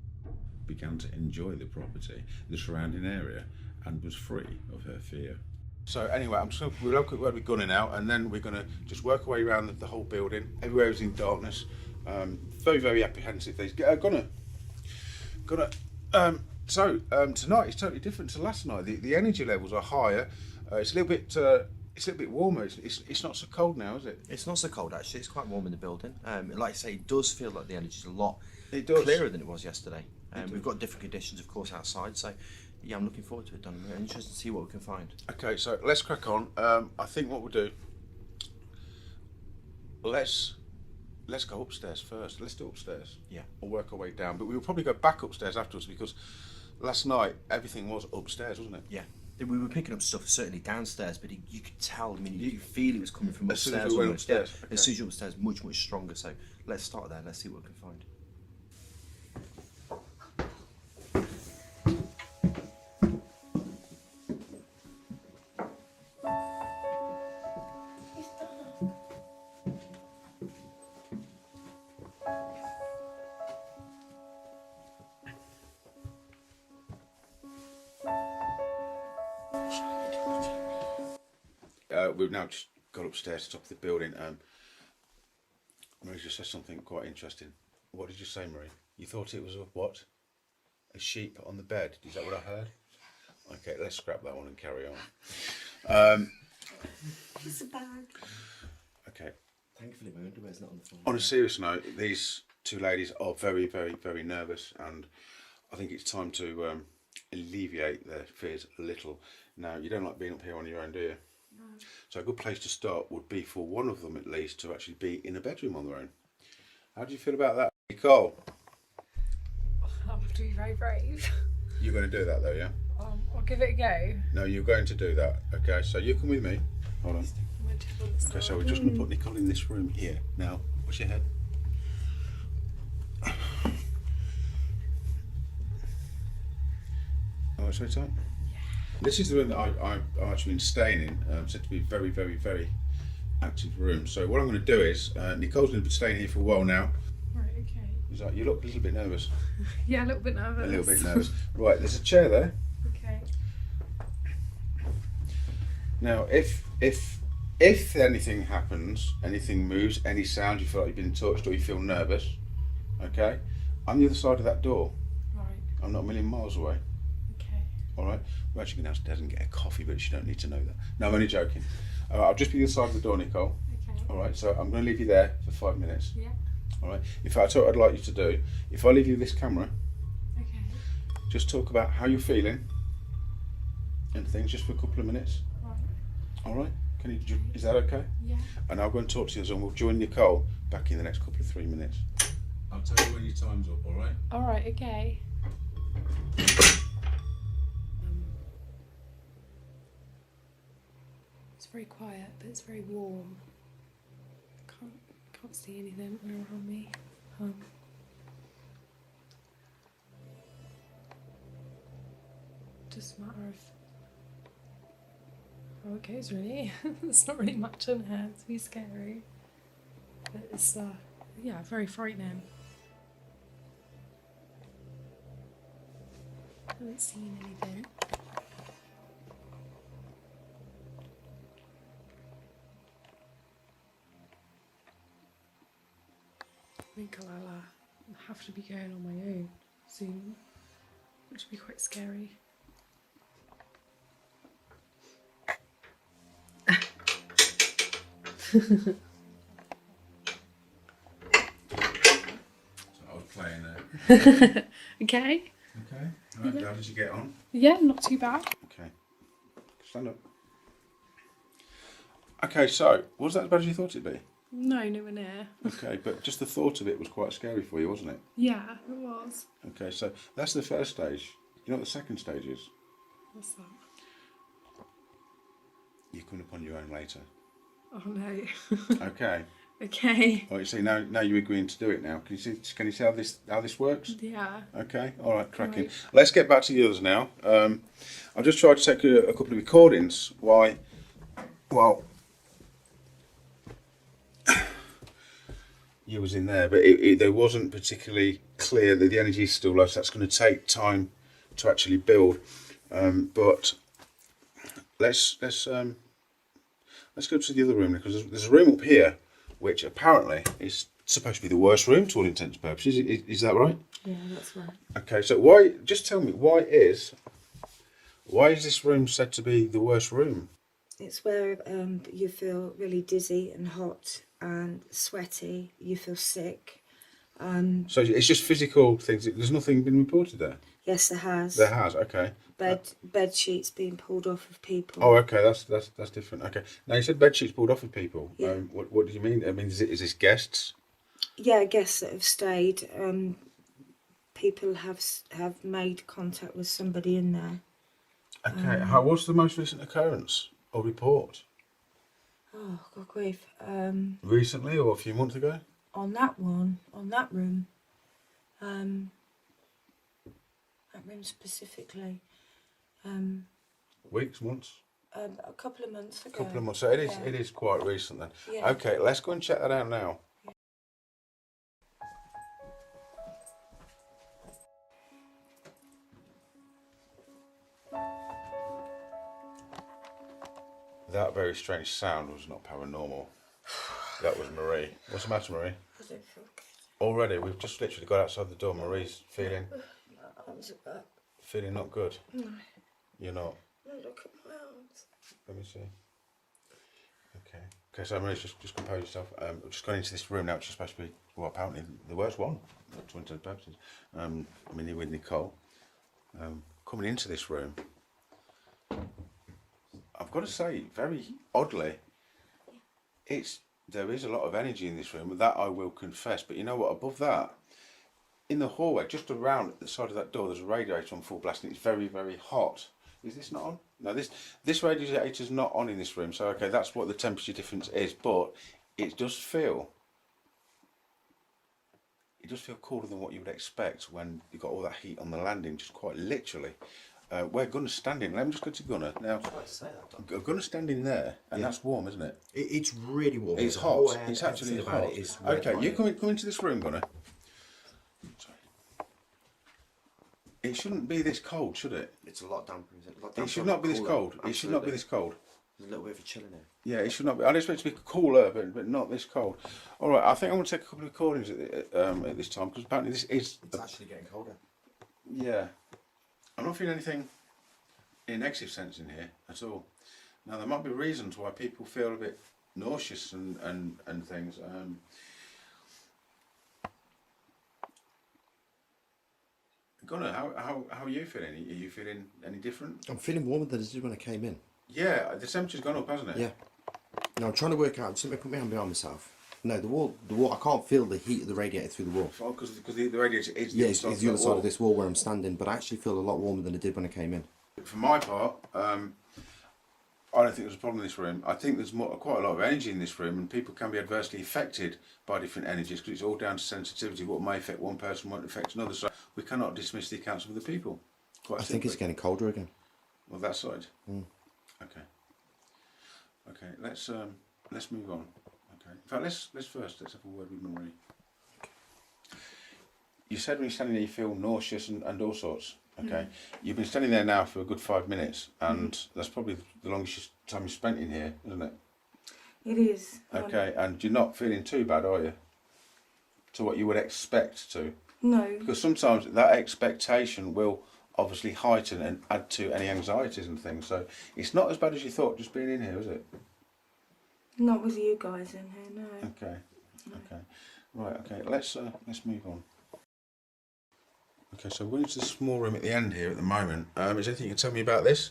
began to enjoy the property, the surrounding area, and was free of her fear. So anyway, we'll have a quick word with Gunnar now, and then we're going to just work our way around the whole building. Everywhere is in darkness. Very, very apprehensive things. Gunnar. Tonight is totally different to last night. The energy levels are higher. It's a little bit warmer. It's not so cold now, is it? It's not so cold actually. It's quite warm in the building. Like I say, it does feel like the energy's a lot clearer than it was yesterday. We've got different conditions, of course, outside. So yeah, I'm looking forward to it, Don. I'm interested to see what we can find. Okay, so let's crack on. I think what we'll do. Let's go upstairs first. Let's do upstairs. Yeah. We'll work our way down, but we'll probably go back upstairs afterwards, because last night everything was upstairs, wasn't it? Yeah. We were picking up stuff certainly downstairs, but you could tell. I mean, you could feel it was coming from upstairs. As soon as we went upstairs. Yeah. Okay. As soon as you're upstairs, much stronger. So let's start there. Let's see what we can find. We've now just got upstairs to the top of the building. Marie just said something quite interesting. What did you say, Marie? You thought it was a what? A sheep on the bed? Is that what I heard? Okay, let's scrap that one and carry on. It's a bag. Okay. Thankfully, my underwear's not on the floor. On a serious note, these two ladies are very, very, very nervous, and I think it's time to alleviate their fears a little. Now, you don't like being up here on your own, do you? No. So a good place to start would be for one of them at least to actually be in a bedroom on their own. How do you feel about that, Nicole? I'll have to be very brave. You're going to do that though, yeah? I'll give it a go. No, you're going to do that. Okay, so you come with me. Hold on. Okay, so we're just going to put Nicole in this room here. Now, what's your head? Oh, it's very tight? This is the room that I've actually been staying in. Said to be a very, very, very active room. So what I'm going to do is, Nicole's going to be staying here for a while now. Right, You look a little bit nervous. Yeah, a little bit nervous. A little bit nervous. Right, there's a chair there. Okay. Now, if anything happens, anything moves, any sound, you feel like you've been touched or you feel nervous, okay, I'm the other side of that door. Right. I'm not a million miles away. Okay. All right. We're actually going downstairs and get a coffee, but you don't need to know that. No, I'm only joking. I'll just be the other side of the door, Nicole. Okay. All right. So I'm going to leave you there for 5 minutes. Yeah. All right. In fact, what I'd like you to do, if I leave you this camera, Okay. just talk about how you're feeling and things, just for a couple of minutes. Right. All right. Is that okay? Yeah. And I'll go and talk to you, and we'll join Nicole back in the next couple of 3 minutes. I'll tell you when your time's up. All right. All right. Okay. It's very quiet, but it's very warm. Can't see anything around me. Just a matter of how it goes, really. There's not really much in here. It's really scary, but it's yeah, very frightening. I haven't seen anything. I think I'll have to be going on my own soon, which would be quite scary. So I was playing there. Okay. Okay. All right. How did you get on? Yeah, not too bad. Okay. Stand up. Okay, so was that as bad as you thought it'd be? No, nowhere near. Okay, but just the thought of it was quite scary for you, wasn't it? Yeah, it was. Okay, so that's the first stage. You know what the second stage is? What's that? You're coming upon your own later. Oh no. Okay. Okay. All right, see now you're agreeing to do it now. Can you see how this works? Yeah. Okay, all right, cracking. Right. Let's get back to the others now. I've just tried to take a couple of recordings. Why? Well, you was in there, but there wasn't particularly clear that the energy is still low, so that's going to take time to actually build. But let's go to the other room, because there's a room up here which apparently is supposed to be the worst room to all intents and purposes. Is that right? Yeah, that's right. Okay, so just tell me, why is this room said to be the worst room? It's where you feel really dizzy and hot and sweaty. You feel sick. So it's just physical things. There's nothing been reported there? Yes, there has. There has, okay. Bed sheets being pulled off of people. Oh, okay, that's different. Okay. Now you said bed sheets pulled off of people. Yeah. What do you mean? I mean, is this guests? Yeah, guests that have stayed. People have made contact with somebody in there. Okay. How was the most recent occurrence or report? Oh, God grief. Recently or a few months ago? On that room. That room specifically. Weeks, months? A couple of months ago. A couple of months. So it is. Yeah. It is quite recent then. Yeah. Okay, let's go and check that out now. That very strange sound was not paranormal. That was Marie. What's the matter, Marie? I don't feel good. Already, we've just literally got outside the door. Marie's feeling not good. No. You're not. No, look at my arms. Let me see. Okay. Okay, so Marie's just compose yourself. We're just going into this room now, which is supposed to be, well, apparently the worst one, to intended purposes. I mean, you're with Nicole. Coming into this room, I've got to say, very oddly, there is a lot of energy in this room, that I will confess. But you know what? Above that, in the hallway, just around the side of that door, there's a radiator on full blast, and it's very, very hot. Is this not on? No, this radiator's not on in this room. So okay, that's what the temperature difference is. But it does feel cooler than what you would expect when you've got all that heat on the landing. Just quite literally. Where Gunner's standing, let me just go to Gunner. Now, Gunner's standing there, and that's warm, isn't it? It's really warm. It's hot. It's actually hot. Okay, you come into this room, Gunner. It shouldn't be this cold, should it? It's a lot damper, isn't it? A lot It damper, should a lot not be this cooler. cold. It should not be Absolutely. this cold. There's a little bit of a chill in here. Yeah, it should not be. I'd expect it to be cooler, but not this cold. All right, I think I'm going to take a couple of recordings at this time, because apparently this is... It's actually getting colder. Yeah. I'm not feeling anything in a negative sense in here at all. Now, there might be reasons why people feel a bit nauseous and things. Gunnar, how are you feeling? Are you feeling any different? I'm feeling warmer than I did when I came in. Yeah, the temperature's gone up, hasn't it? Yeah. Now I'm trying to work out. Somebody put my hand behind myself. No, the wall. I can't feel the heat of the radiator through the wall. Oh, because the radiator is Yeah, it's the other side wall. of this wall where I'm standing, but I actually feel a lot warmer than I did when I came in. For my part, I don't think there's a problem in this room. I think there's quite a lot of energy in this room, and people can be adversely affected by different energies, because it's all down to sensitivity. What may affect one person won't affect another. So we cannot dismiss the accounts of other people. I think it's getting colder again. Well, that side. Mm. Okay. Okay. Let's move on. Okay. In fact, let's have a word with Marie. You said when you're standing there you feel nauseous and all sorts. Okay. You've been standing there now for a good 5 minutes, and that's probably the longest time you spent in here, isn't it? It is. Okay. And you're not feeling too bad, are you? To what you would expect to. No. Because sometimes that expectation will obviously heighten and add to any anxieties and things. So it's not as bad as you thought just being in here, is it? Not with you guys in here, no. Okay. Okay. Right. Okay. Let's move on. Okay. So we're into the small room at the end here at the moment. Is there anything you can tell me about this?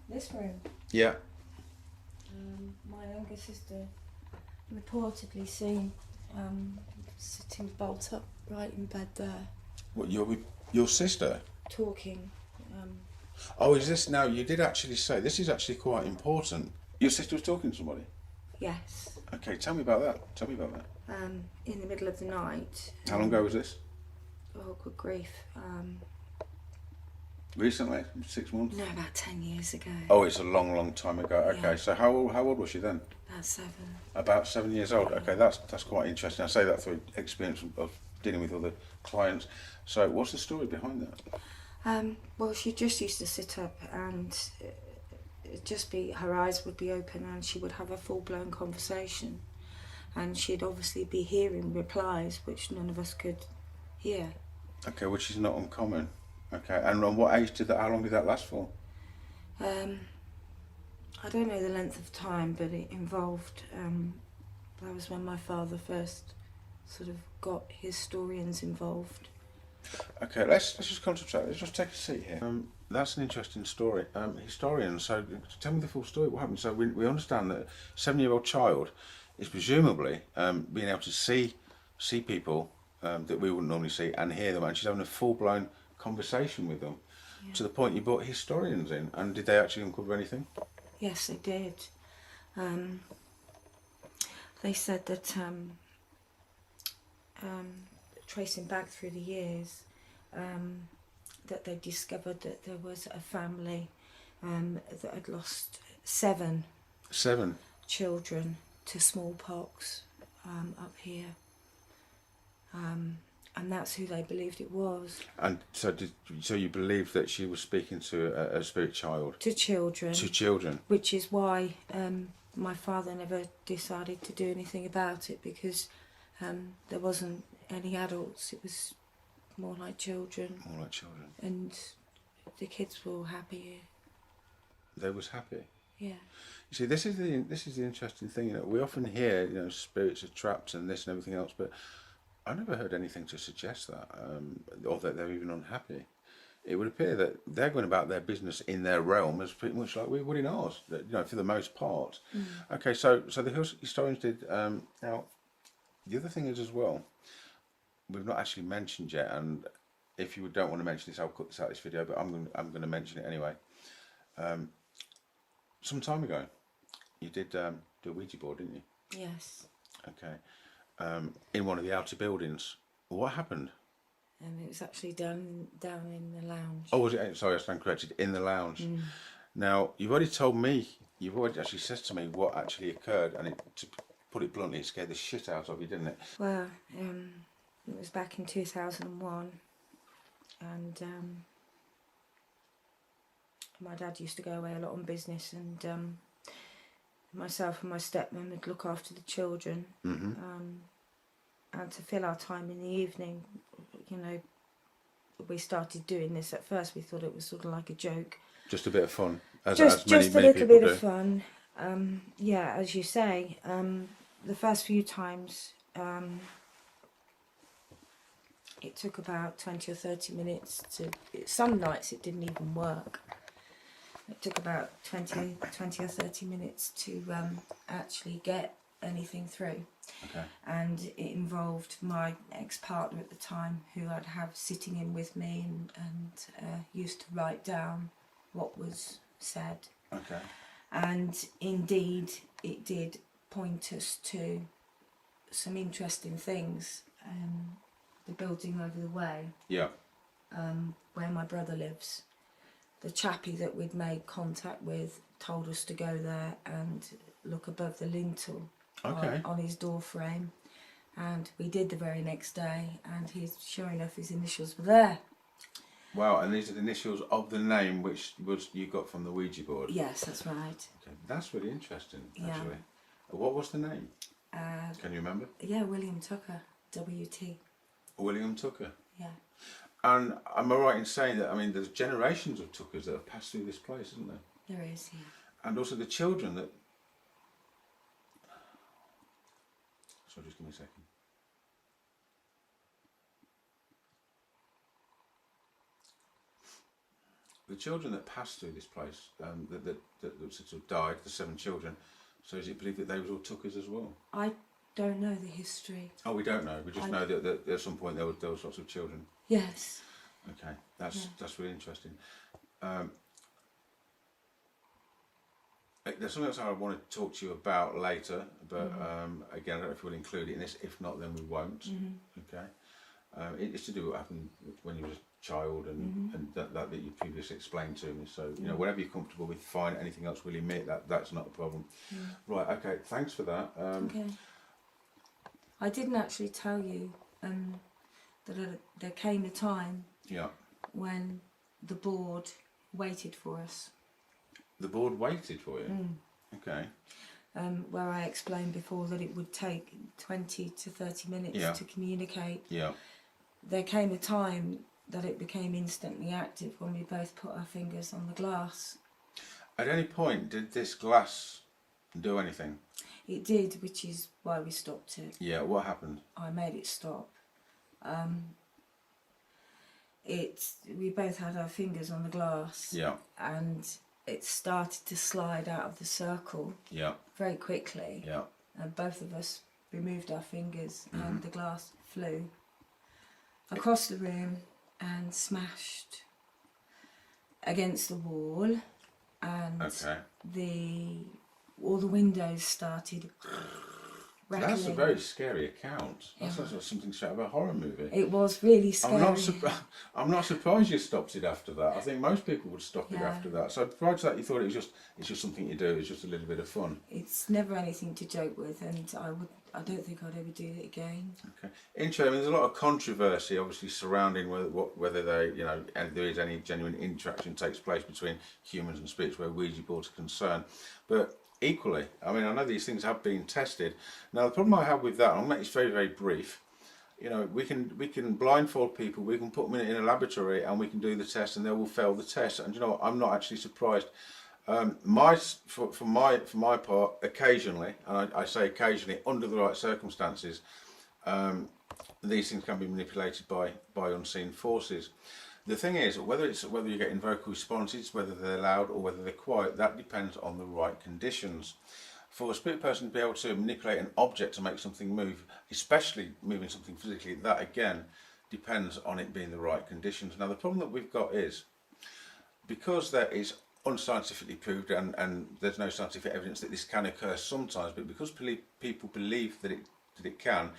This room. Yeah. My younger sister reportedly seen sitting bolt up right in bed there, What, your sister? talking. Oh, is this now? You did actually say this is actually quite important. Your sister was talking to somebody. Yes. Okay. Tell me about that. Tell me about that. In the middle of the night. How long ago was this? Oh, good grief. Recently? 6 months? No, about 10 years ago. Oh, it's a long, long time ago. Okay, Yeah. so how old was she then? About 7. About 7 years old. Okay, that's quite interesting. I say that through experience of dealing with other clients. So, what's the story behind that? Well, she just used to sit up and her eyes would be open and she would have a full-blown conversation. And she'd obviously be hearing replies which none of us could hear. Okay, which is not uncommon. Okay, and on what age how long did that last for? I don't know the length of time, but it involved, that was when my father first sort of got historians involved. Okay, let's just concentrate. Let's just take a seat here. That's an interesting story. Historians, so tell me the full story. What happened? So we understand that a 7-year-old child is presumably being able to see people that we wouldn't normally see and hear them, and she's having a full-blown conversation with them, to the point you brought historians in. And did they actually uncover anything? Yes, they did. They said that tracing back through the years, that they discovered that there was a family that had lost 7 children to smallpox up here. And that's who they believed it was. And so you believe that she was speaking to a spirit child? To children. To children. Which is why my father never decided to do anything about it, because there wasn't any adults. It was more like children. More like children. And the kids were all happy. They was happy. Yeah. You see, this is the interesting thing. You know, we often hear, you know, spirits are trapped and this and everything else, but I never heard anything to suggest that, or that they're even unhappy. It would appear that they're going about their business in their realm as pretty much like we would in ours, you know, for the most part. Okay, so the historians did. Now, the other thing is as well, we've not actually mentioned yet, and if you don't want to mention this, I'll cut this out of this video, but I'm going to mention it anyway. Some time ago, you did do a Ouija board, didn't you? Yes. Okay. In one of the outer buildings. What happened? And it was actually down in the lounge. Oh, was it? Sorry, I stand corrected. In the lounge. Now, you've already told me, you've already actually said to me what actually occurred, and to put it bluntly, it scared the shit out of you, didn't it? Well, it was back in 2001. and my dad used to go away a lot on business, and myself and my stepmom would look after the children. And to fill our time in the evening, you know, we started doing this. At first we thought it was sort of like a joke. Just a bit of fun. Just a little bit of fun. Yeah, as you say, the first few times it took about 20 or 30 minutes to... Some nights it didn't even work. It took about 20 or 30 minutes to actually get anything through. Okay. And it involved my ex-partner at the time, who I'd have sitting in with me and used to write down what was said. Okay. And indeed it did point us to some interesting things. The building over the way, Yeah. where my brother lives, the chappie that we'd made contact with told us to go there and look above the lintel. Okay. On his door frame, and we did the very next day, and sure enough his initials were there. Wow, and these are the initials of the name which you got from the Ouija board? Yes, that's right. Okay. That's really interesting, Yeah. actually. What was the name? Uh, Can you remember? yeah, William Tucker, W.T. William Tucker. Yeah. And am I right in saying that, I mean, there's generations of Tuckers that have passed through this place, isn't there? There is, yeah. And also the children that... So just give me a second. The children that passed through this place, that sort of died, the 7 children, so is it believed that they were all Tuckers as well? I don't know the history. Oh, we don't know. We just know that at some point there was lots of children. Yes. Okay, that's really interesting. There's something else I want to talk to you about later, but again, I don't know if we'll include it in this. If not, then we won't. Okay. It's to do with what happened when you were a child and that you previously explained to me. So, you know, whatever you're comfortable with, fine. Anything else we'll admit, that's not a problem. Right, okay, thanks for that. Okay. I didn't actually tell you that there came a time when the board waited for us. The board waited for you? Okay. Where I explained before that it would take 20 to 30 minutes to communicate. Yeah. There came a time that it became instantly active when we both put our fingers on the glass. At any point, did this glass do anything? It did, which is why we stopped it. Yeah, what happened? I made it stop. We both had our fingers on the glass. Yeah. And it started to slide out of the circle. Yeah. Very quickly. Yeah. And both of us removed our fingers and the glass flew across the room and smashed against the wall, and all the windows started rattling. That's a very scary account. That's like something straight out of a horror movie. It was really scary. I'm not surprised you stopped it after that. I think most people would stop it after that. So prior to that, you thought it's just something you do. It's just a little bit of fun. It's never anything to joke with, and I don't think I'd ever do it again. Okay. Interesting. There's a lot of controversy, obviously, surrounding whether there is any genuine interaction takes place between humans and spirits where Ouija boards are concerned. But equally, I mean, I know these things have been tested. Now, the problem I have with that, I'll make this very, very brief. You know, we can blindfold people, we can put them in a laboratory, and we can do the test, and they will fail the test. And you know what? I'm not actually surprised. For my part, occasionally, and I say occasionally, under the right circumstances, these things can be manipulated by unseen forces. The thing is, whether you're getting vocal responses, whether they're loud or whether they're quiet, that depends on the right conditions. For a spirit person to be able to manipulate an object to make something move, especially moving something physically, that again depends on it being the right conditions. Now, the problem that we've got is, because there is unscientifically proved and there's no scientific evidence that this can occur sometimes, but because people believe that it can,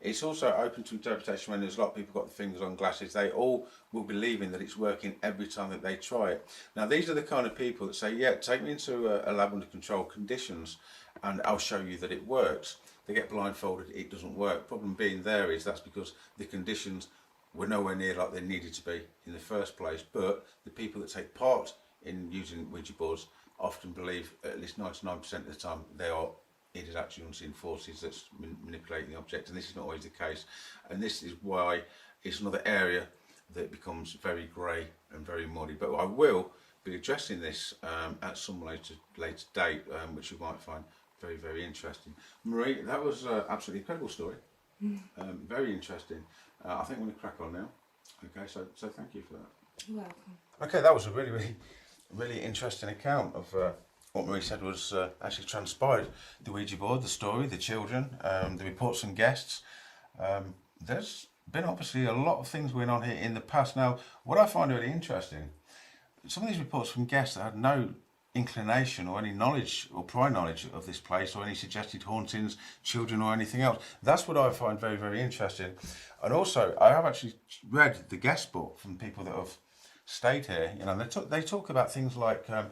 it's also open to interpretation. When there's a lot of people got their fingers on glasses, they all will believe in that it's working every time that they try it. Now, these are the kind of people that say, yeah, take me into a lab under controlled conditions and I'll show you that it works. They get blindfolded, it doesn't work. Problem being that's because the conditions were nowhere near like they needed to be in the first place. But the people that take part in using Ouija boards often believe, at least 99% of the time, it is actually unseen forces that's manipulating the object, and this is not always the case. And this is why it's another area that becomes very grey and very muddy. But I will be addressing this at some later date, which you might find very, very interesting. Marie, that was an absolutely incredible story. Very interesting. I think I'm going to crack on now. Okay, so thank you for that. You're welcome. Okay, that was a really interesting account of what Marie said was actually transpired. The Ouija board, the story, the children, the reports from guests. There's been obviously a lot of things going on here in the past. Now, what I find really interesting, some of these reports from guests that had no inclination or any knowledge or prior knowledge of this place or any suggested hauntings, children or anything else. That's what I find very, very interesting. And also, I have actually read the guest book from people that have stayed here. You know, they talk about things like the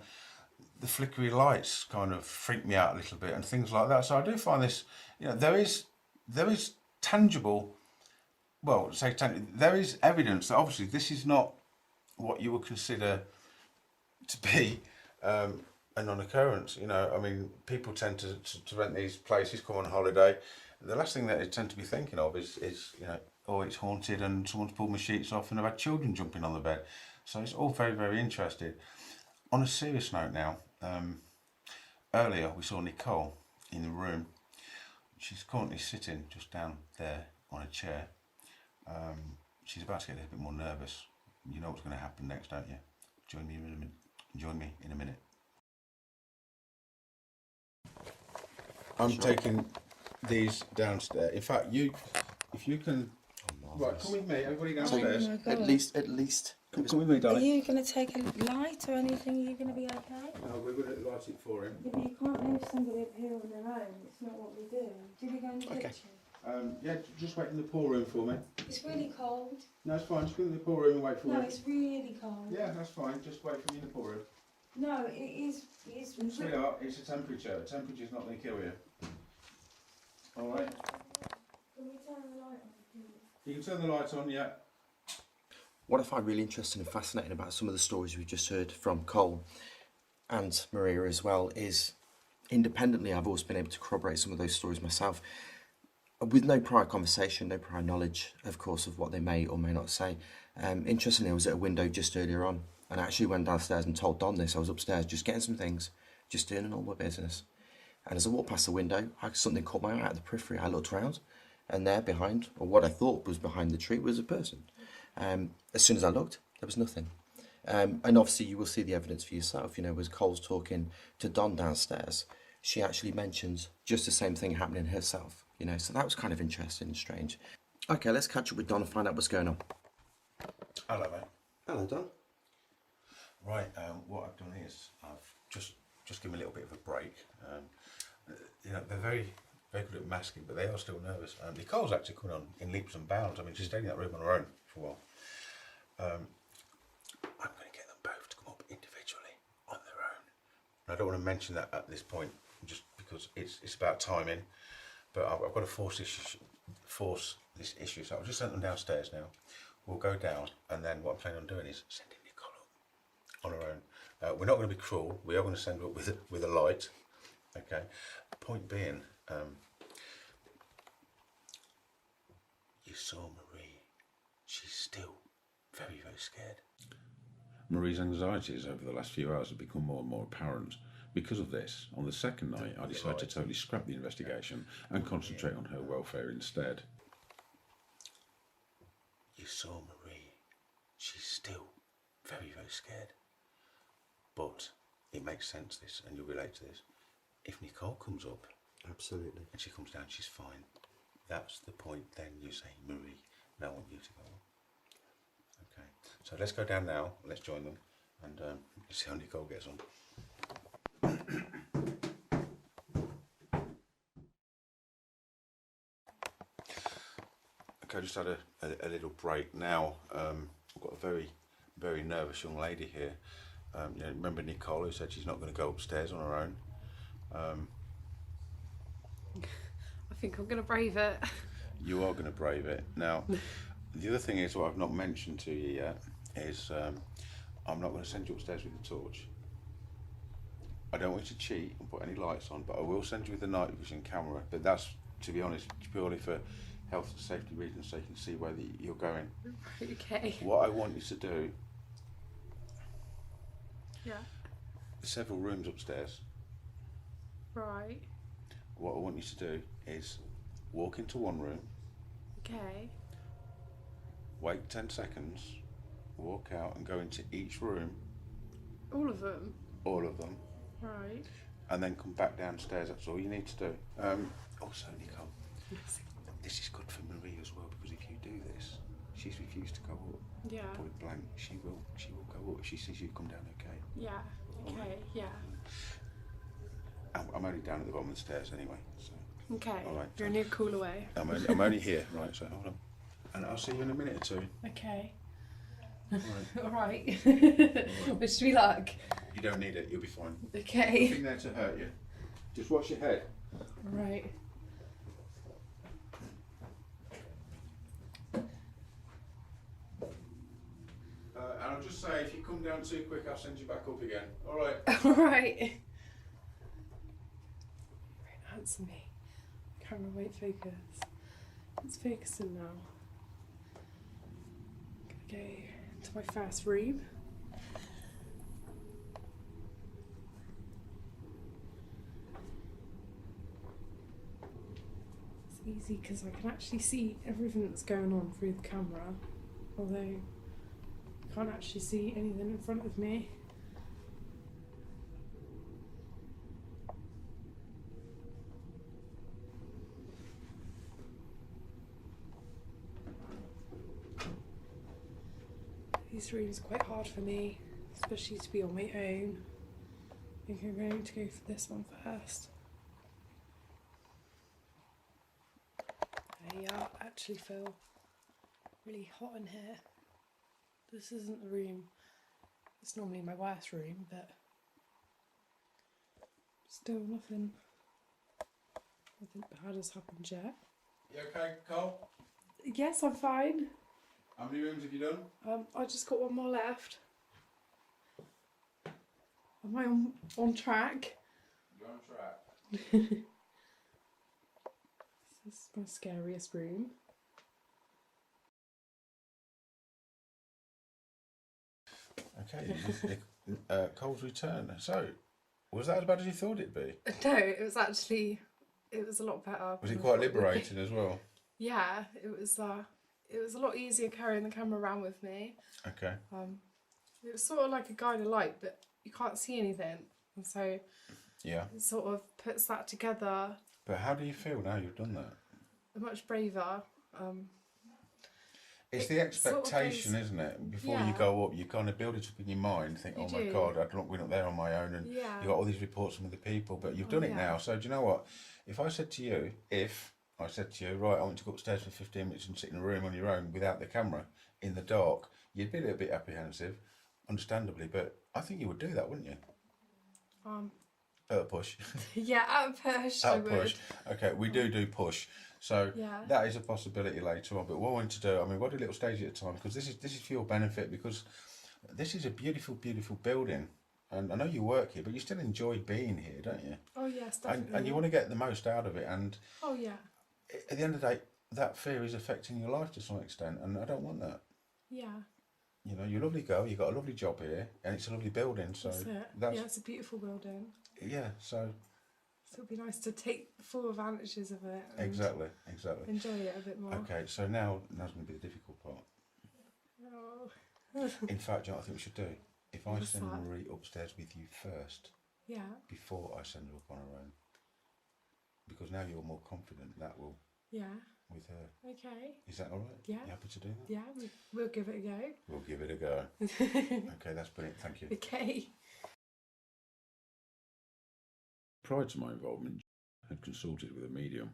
flickery lights kind of freak me out a little bit and things like that. So I do find this, you know, there is tangible, there is evidence that obviously this is not what you would consider to be a non-occurrence. You know, I mean, people tend to rent these places, come on holiday. The last thing that they tend to be thinking of is you know, oh, it's haunted and someone's pulled my sheets off and I've had children jumping on the bed. So it's all very, very interesting. On a serious note now, earlier we saw Nicole in the room. She's currently sitting just down there on a chair. She's about to get a little bit more nervous. You know what's going to happen next, don't you? Join me in a minute. I'm taking these downstairs. In fact, if you can, right, come with me. Everybody downstairs. Oh my God. At least. Come with me, Are darling. you going to take a light or anything? Are you going to be okay? No, we're going to light it for him. Yeah, but you can't leave somebody up here on their own. It's not what we do. Do we go in the kitchen? Yeah, just wait in the pool room for me. It's really cold. No, it's fine. Just go in the pool room and wait for me. No, it's really cold. Yeah, that's fine. Just wait for me in the pool room. No, it is. It's Sweetheart, it's a temperature. A temperature's not going to kill you. All right. Can we turn the light on, please? You can turn the lights on. Yeah. What I find really interesting and fascinating about some of the stories we've just heard from Cole and Maria as well is, independently, I've always been able to corroborate some of those stories myself with no prior conversation, no prior knowledge, of course, of what they may or may not say. Interestingly, I was at a window just earlier on and I actually went downstairs and told Don this. I was upstairs just getting some things, just doing all my business. And as I walked past the window, something caught my eye out of the periphery. I looked around and there behind, or what I thought was behind the tree, was a person. As soon as I looked, there was nothing. And obviously you will see the evidence for yourself. You know, as Cole's talking to Don downstairs, she actually mentions just the same thing happening herself. You know, so that was kind of interesting and strange. Okay, let's catch up with Don and find out what's going on. Hello, mate. Hello, Don. Right. What I've done is I've just given a little bit of a break. You know, they're very, very good at masking, but they are still nervous. Nicole's actually coming on in leaps and bounds. I mean, she's stayed in that room on her own for a while. I'm going to get them both to come up individually on their own. And I don't want to mention that at this point, just because it's about timing. But I've got to force this issue. So I've just sent them downstairs now. We'll go down, and then what I'm planning on doing is sending Nicole up on her own. We're not going to be cruel. We are going to send her up with a light. Okay. Point being, you saw Marie. She's still very, very scared. Marie's anxieties over the last few hours have become more and more apparent. Because of this, on the second night, I decided to totally scrap the investigation and concentrate on her welfare instead. You saw Marie. She's still very, very scared. But it makes sense, this, and you'll relate to this. If Nicole comes up, Absolutely. and she comes down, she's fine. That's the point. Then you say, Marie, now I want you to go on. Okay. So let's go down now. Let's join them, and see how Nicole gets on. Okay, I just had a little break now. I've got a very, very nervous young lady here. You know, remember Nicole, who said she's not going to go upstairs on her own? I think I'm going to brave it. You are going to brave it. Now, The other thing is, what I've not mentioned to you yet, is I'm not going to send you upstairs with a torch. I don't want you to cheat and put any lights on, but I will send you with a night vision camera. But that's, to be honest, purely for health and safety reasons, so you can see where you're going. Okay. What I want you to do, Yeah. there's several rooms upstairs. Right. What I want you to do is walk into one room, Okay. wait 10 seconds, walk out and go into each room, All of them. all of them, Right. and then come back downstairs. That's all you need to do. Also, Nicole, this is good for Marie as well, because if you do this, she's refused to go up. Yeah. Point blank, she will go up if she sees you come down okay. Yeah. Okay. Yeah. I'm only down at the bottom of the stairs anyway, so Okay. all right. You're only a call away. I'm only here, right? So hold on, and I'll see you in a minute or two. Okay. All right. All right. Wish me luck. You don't need it. You'll be fine. Okay. Nothing there to hurt you. Just watch your head. Right. And I'll just say, if you come down too quick, I'll send you back up again. All right. All right. Don't answer me. Camera won't focus. It's focusing now. I'm gonna go to my first room. It's easy because I can actually see everything that's going on through the camera, although I can't actually see anything in front of me. These rooms are quite hard for me, especially to be on my own. I think I'm going to go for this one first. I actually feel really hot in here. This isn't the room, it's normally my worst room, but still nothing bad has happened yet. You okay, Cole? Yes, I'm fine. How many rooms have you done? I just got one more left. Am I on track? You're on track. This is my scariest room. Okay, Cole's return. So, was that as bad as you thought it'd be? No, it was a lot better. Was it quite liberating as well? Yeah, it was a lot easier carrying the camera around with me. Okay. It was sort of like a guided light, but you can't see anything, and so Yeah. it sort of puts that together. But how do you feel now you've done that? I'm much braver. It's the expectation, isn't it? Before you Yeah. go up, you kind of build it up in your mind, think, You oh my do. God, I don't went up there on my own, and Yeah. you got all these reports from other people, but you've Oh, done it yeah. now. So do you know what? If I said to you, right, I want to go upstairs for 15 minutes and sit in a room on your own without the camera in the dark, you'd be a little bit apprehensive, understandably, but I think you would do that, wouldn't you? At a push. Yeah, at a push, I At a would. push. Okay, we do push. So Yeah. that is a possibility later on. But what I want to do, I mean, we'll do a little stage at a time, because this is for your benefit, because this is a beautiful, beautiful building. And I know you work here, but you still enjoy being here, don't you? Oh yes, definitely. And you want to get the most out of it. And Oh yeah. at the end of the day, that fear is affecting your life to some extent, and I don't want that. Yeah. You know, you're a lovely girl, you've got a lovely job here, and it's a lovely building. So That's it. that's Yeah, it's a beautiful building. yeah. So So it'd be nice to take full advantages of it. And exactly. Enjoy it a bit more. Okay, so now's going to be the difficult part. Oh. In fact, you know what I think we should do? If I What's send that? Marie upstairs with you first, Yeah. before I send her up on her own, because now you're more confident that will Yeah. with her. Okay. Is that all right? Yeah. You happy to do that? Yeah, we'll give it a go. We'll give it a go. Okay, that's brilliant. Thank you. Okay. Prior to my involvement, I had consulted with a medium.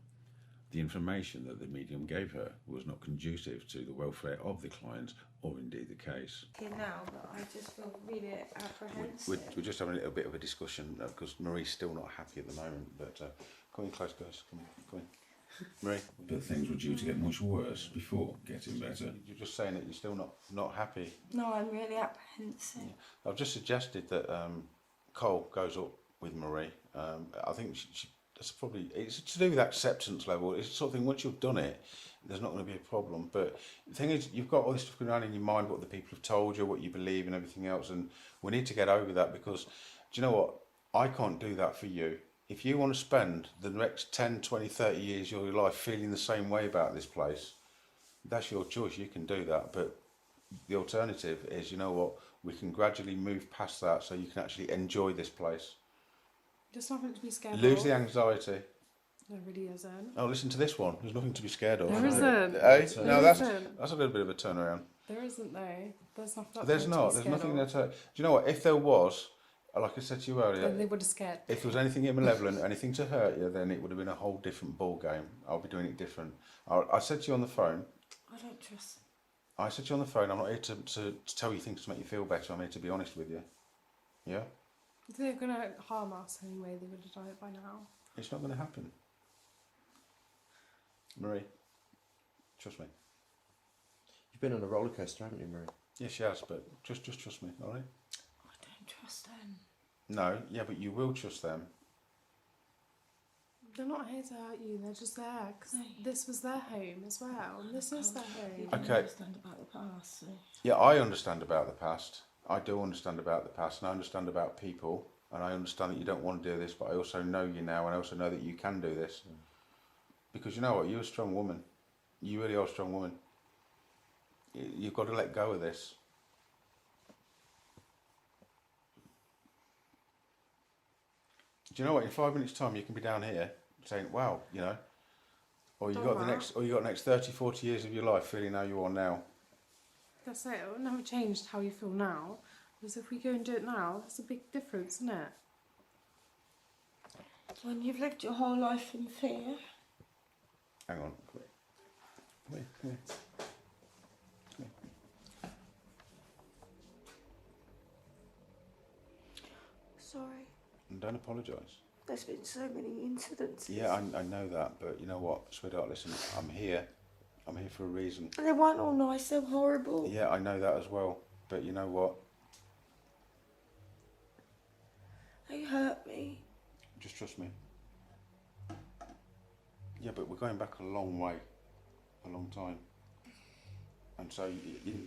The information that the medium gave her was not conducive to the welfare of the client or indeed the case. Here now, but I just feel really apprehensive. We're just having a little bit of a discussion because Marie's still not happy at the moment. But come in close, guys. Come in. Marie, but things were due to get much worse before getting better. you're just saying that you're still not happy. No, I'm really apprehensive. I've just suggested that Cole goes up with Marie. I think that's probably, it's to do with acceptance level. It's the sort of thing, once you've done it, there's not going to be a problem. But the thing is, you've got all this stuff going on in your mind, what the people have told you, what you believe and everything else, and we need to get over that, because do you know what? I can't do that for you. If you want to spend the next 10, 20, 30 years of your life feeling the same way about this place, that's your choice, you can do that. But the alternative is, you know what, we can gradually move past that so you can actually enjoy this place. There's nothing to be scared Lose of. the anxiety. There really isn't. Oh, listen to this one. There's nothing to be scared of. There isn't. Eh? There No, that's isn't. a little bit of a turnaround. There isn't though. There's nothing. There's to not. be There's scared nothing of. there to. Do you know what? If there was, like I said to you earlier, Then they would have scared. if there was anything malevolent, anything to hurt you, then it would have been a whole different ball game. I'll be doing it different. I said to you on the phone. I don't trust. I said to you on the phone. I'm not here to tell you things to make you feel better. I'm here to be honest with you. Yeah. If they're gonna harm us anyway, they would have done it by now. It's not going to happen. Marie, trust me. You've been on a roller coaster, haven't you, Marie? Yes, she has, but just trust me, all right? I don't trust them. No, yeah, but you will trust them. They're not here to hurt you. They're just there because No. this was their home as well, and this is their You home. don't Okay. understand about the past. So. Yeah, I understand about the past. I do understand about the past, and I understand about people, and I understand that you don't want to do this, but I also know you now, and I also know that you can do this. Because you know what, you're a strong woman. You really are a strong woman. You've got to let go of this. Do you know what, in 5 minutes' time you can be down here saying, wow, you know, or you Done got the that. next 30, 40 years of your life feeling how you are now. That's it. It wouldn't have changed how you feel now. Because if we go and do it now, that's a big difference, isn't it? When you've lived your whole life in fear, Hang on. Come here. Come here. Come here. sorry, And don't apologise. there's been so many incidents. Yeah, I know that, but you know what, sweetheart, listen, I'm here. I'm here for a reason. They weren't all nice, they were horrible. Yeah, I know that as well, but you know what, They hurt me. just trust me. Yeah, but we're going back a long way, a long time. And so,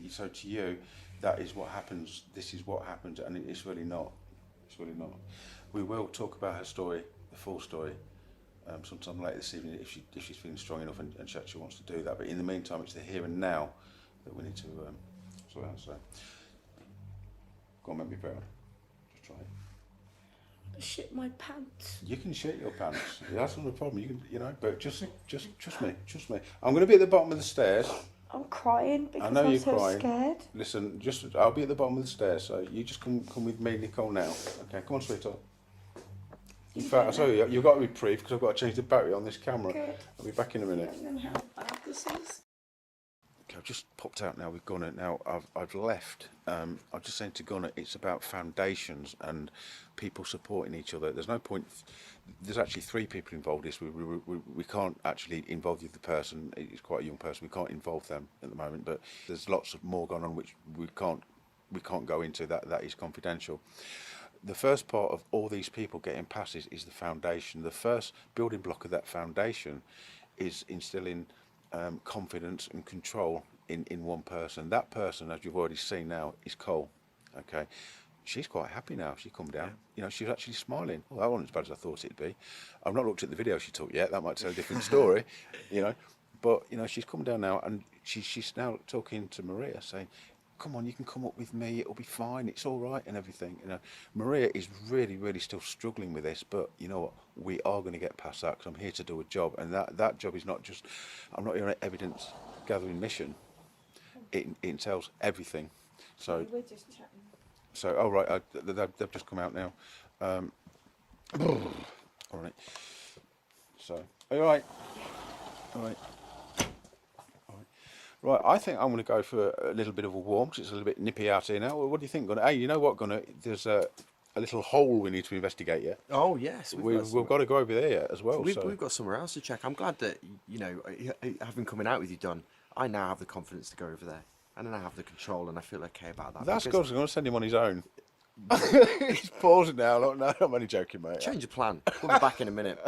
so to you, that is what happens, this is what happens, and it's really not. It's really not. We will talk about her story, the full story, sometime later this evening if she's feeling strong enough and she actually wants to do that. But in the meantime, it's the here and now that we need to sort out. So, go on, make me proud. Just try it. I shit my pants. You can shit your pants. That's not a problem. You can, you know, but just trust me. Trust me. I'm going to be at the bottom of the stairs. I'm crying because know I'm you're so crying. scared. Listen, I'll be at the bottom of the stairs. So you just come with me, Nicole, now. Okay, come on, sweetheart. In fact, I'll tell you, you've got to be brief because I've got to change the battery on this camera. Good. I'll be back in a minute. I don't know how bad this is. Okay, I've just popped out now with Gunnar. Now I've left. I'm just saying to Gunnar, it's about foundations and people supporting each other. There's no point. There's actually 3 people involved in this. We can't actually involve the other person. It's quite a young person. We can't involve them at the moment. But there's lots of more going on which we can't go into. That is confidential. The first part of all these people getting passes is the foundation. The first building block of that foundation is instilling confidence and control in one person. That person, as you've already seen now, is Cole. Okay, she's quite happy now. She come down. You know, she's actually smiling. Well, that wasn't as bad as I thought it'd be. I've not looked at the video she took yet. That might tell a different story. You know, but you know, she's come down now, and she's now talking to Maria, saying, come on, you can come up with me, it'll be fine, it's all right and everything. You know, Maria is really still struggling with this, but you know what, we are going to get past that because I'm here to do a job, and that job is not just, I'm not here on an evidence gathering mission. It entails everything. So We're just chatting. so oh right, they've just come out now. All right. So are you all right? All right. Right, I think I'm going to go for a little bit of a warm because it's a little bit nippy out here now. What do you think, Gunnar? Hey, you know what, Gunnar? There's a little hole we need to investigate yet. Oh yes, We've got to go over there yet as well. We've got somewhere else to check. I'm glad that, you know, having coming out with you, Don, I now have the confidence to go over there, and then I have the control, and I feel okay about that. That's because- good. I'm going to send him on his own. He's pausing now. No, I'm only joking, mate. Change of plan. We'll be back in a minute.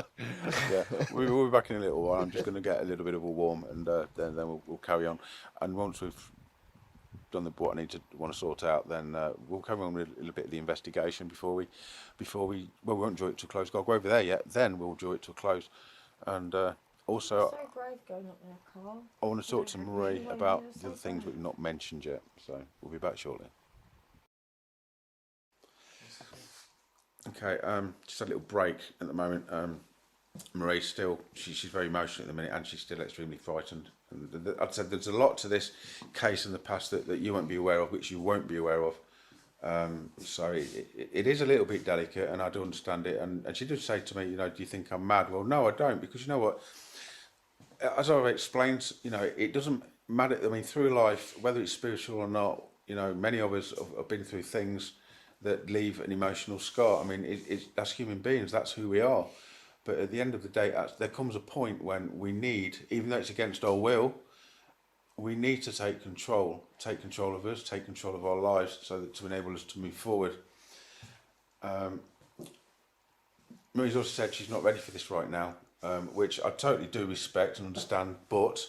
Yeah, we'll be back in a little while. I'm just going to get a little bit of a warm, and then we'll carry on. And once we've done what I want to sort out, then we'll carry on with a little bit of the investigation before we we won't draw it to a close. Go over there yet. Then we'll draw it to a close. And also, So brave going up there, Carl. I want to talk to Yeah, Marie everyone about here is the so other things brave. we've not mentioned yet. So we'll be back shortly. Okay, just a little break at the moment. Marie's still, she's very emotional at the minute, and she's still extremely frightened. And I'd said there's a lot to this case in the past that you won't be aware of, which you won't be aware of. So it is a little bit delicate, and I do understand it. And she did say to me, you know, do you think I'm mad? Well, no, I don't, because you know what? As I've explained, you know, it doesn't matter. I mean, through life, whether it's spiritual or not, you know, many of us have been through things that leave an emotional scar. I mean, that's human beings. That's who we are. But at the end of the day, there comes a point when we need, even though it's against our will, we need to take control of us, take control of our lives, so that to enable us to move forward. Marie's also said she's not ready for this right now, which I totally do respect and understand. But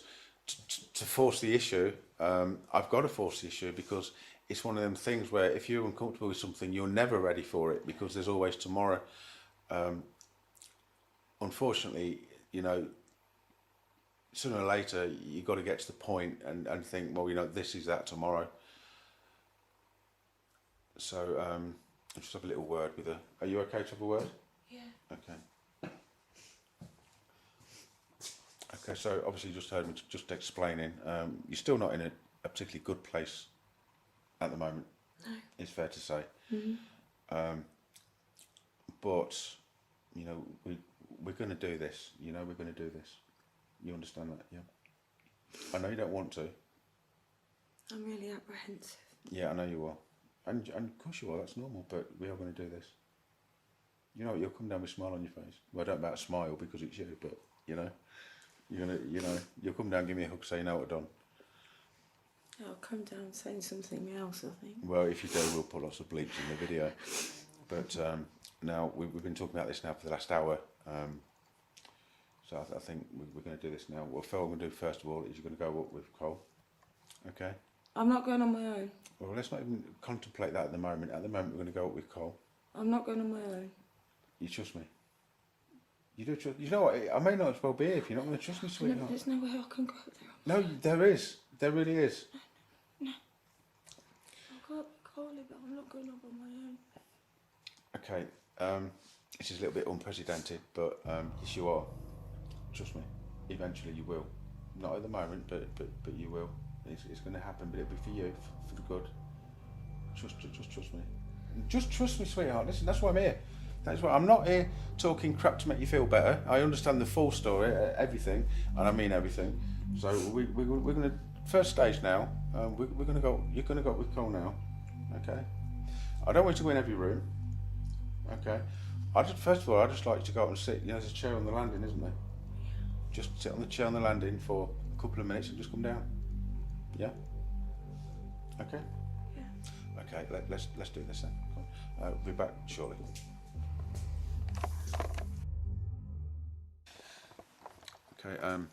to force the issue, I've got to force the issue, because it's one of them things where if you're uncomfortable with something, you're never ready for it, because there's always tomorrow. Unfortunately, you know, sooner or later, you've got to get to the point and think, well, you know, this is that tomorrow. So, I'll just have a little word with her. Are you okay to have a word? Yeah. Okay. Okay, so obviously you just heard me just explaining. You're still not in a particularly good place at the moment. No. It's fair to say. Mm-hmm. But, you know, we're going to do this. You know, we're going to do this. You understand that, yeah? I know you don't want to. I'm really apprehensive. Yeah, I know you are. And of course you are, that's normal, but we are going to do this. You know what, you'll come down with a smile on your face. Well, I don't about a smile because it's you, but, you know, you'll come down and give me a hug, say, you know what I've done. I'll come down saying something else, I think. Well, if you do, we'll put lots of bleeps in the video. But now, we've been talking about this now for the last hour. So I think we're going to do this now. What Phil, I'm going to do first of all is you're going to go up with Cole. Okay? I'm not going on my own. Well, let's not even contemplate that at the moment. At the moment, we're going to go up with Cole. I'm not going on my own. You trust me? You do trust. You know what? I may not as well be here if you're not going to trust me, No, sweetheart. there's no way I can go up there. No, there is. There really is. I'll go up with Carly, but I'm not going up on my own. Okay. This is a little bit unprecedented, but yes, you are. Trust me. Eventually, you will. Not at the moment, but you will. It's going to happen, but it'll be for you, for the good. Just trust me. Just trust me, sweetheart. Listen, that's why I'm here. That's why I'm not here talking crap to make you feel better. I understand the full story, everything, and I mean everything. So we're going to first stage now. We're going to go. You're going to go up with Cole now. Okay. I don't want you to go in every room. Okay. First of all, I'd just like you to go up and sit. You know, there's a chair on the landing, isn't there? Just sit on the chair on the landing for a couple of minutes and just come down. Yeah. Okay. Yeah. Okay. Let's do this then. We'll be back shortly. Okay.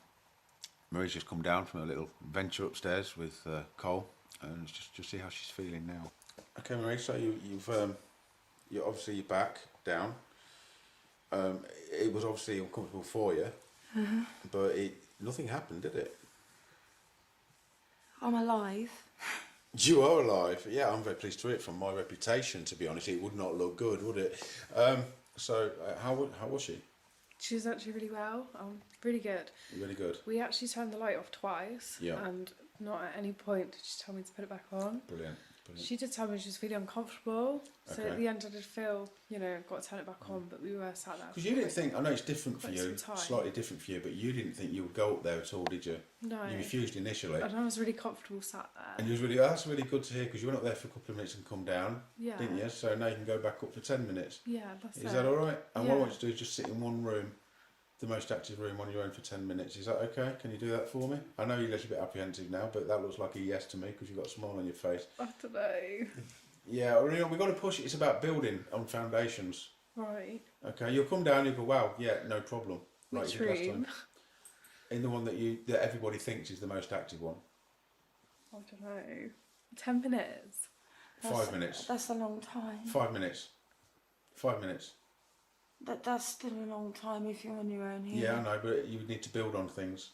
Marie's just come down from a little venture upstairs with Cole, and just see how she's feeling now. Okay, Marie. So you're obviously you're back down. It was obviously uncomfortable for you, but nothing happened, did it? I'm alive. You are alive. Yeah, I'm very pleased to hear it. From my reputation, to be honest, it would not look good, would it? So how was she? She was actually really well. Really good. Really good. We actually turned the light off twice. Yeah. And not at any point did she tell me to put it back on. Brilliant. Brilliant. She did tell me she was feeling uncomfortable. So Okay. at the end I did feel, I've got to turn it back on, but we were sat there. Because you didn't think, I know it's different for quite you, some time. slightly different for you, but you didn't think you would go up there at all, did you? No. You refused initially. And I was really comfortable sat there. And you was really, that's really good to hear, because you went up there for a couple of minutes and come down, Yeah. didn't you? So now you can go back up for 10 minutes. Yeah, that's it. Is that all right? And what I Yeah. want you to do is just sit in one room, the most active room on your own for 10 minutes. Is that okay? Can you do that for me? I know you're a little bit apprehensive now, but that looks like a yes to me because you've got a smile on your face. I don't know. Yeah, we've got to push it. It's about building on foundations. Right. Okay, you'll come down and you go, wow, yeah, no problem. Like Which you did last room? time. In the one that everybody thinks is the most active one. I don't know. 10 minutes? 5 minutes. That's a long time. 5 minutes. 5 minutes. That's still a long time if you're on your own here. Yeah, I know, but you would need to build on things.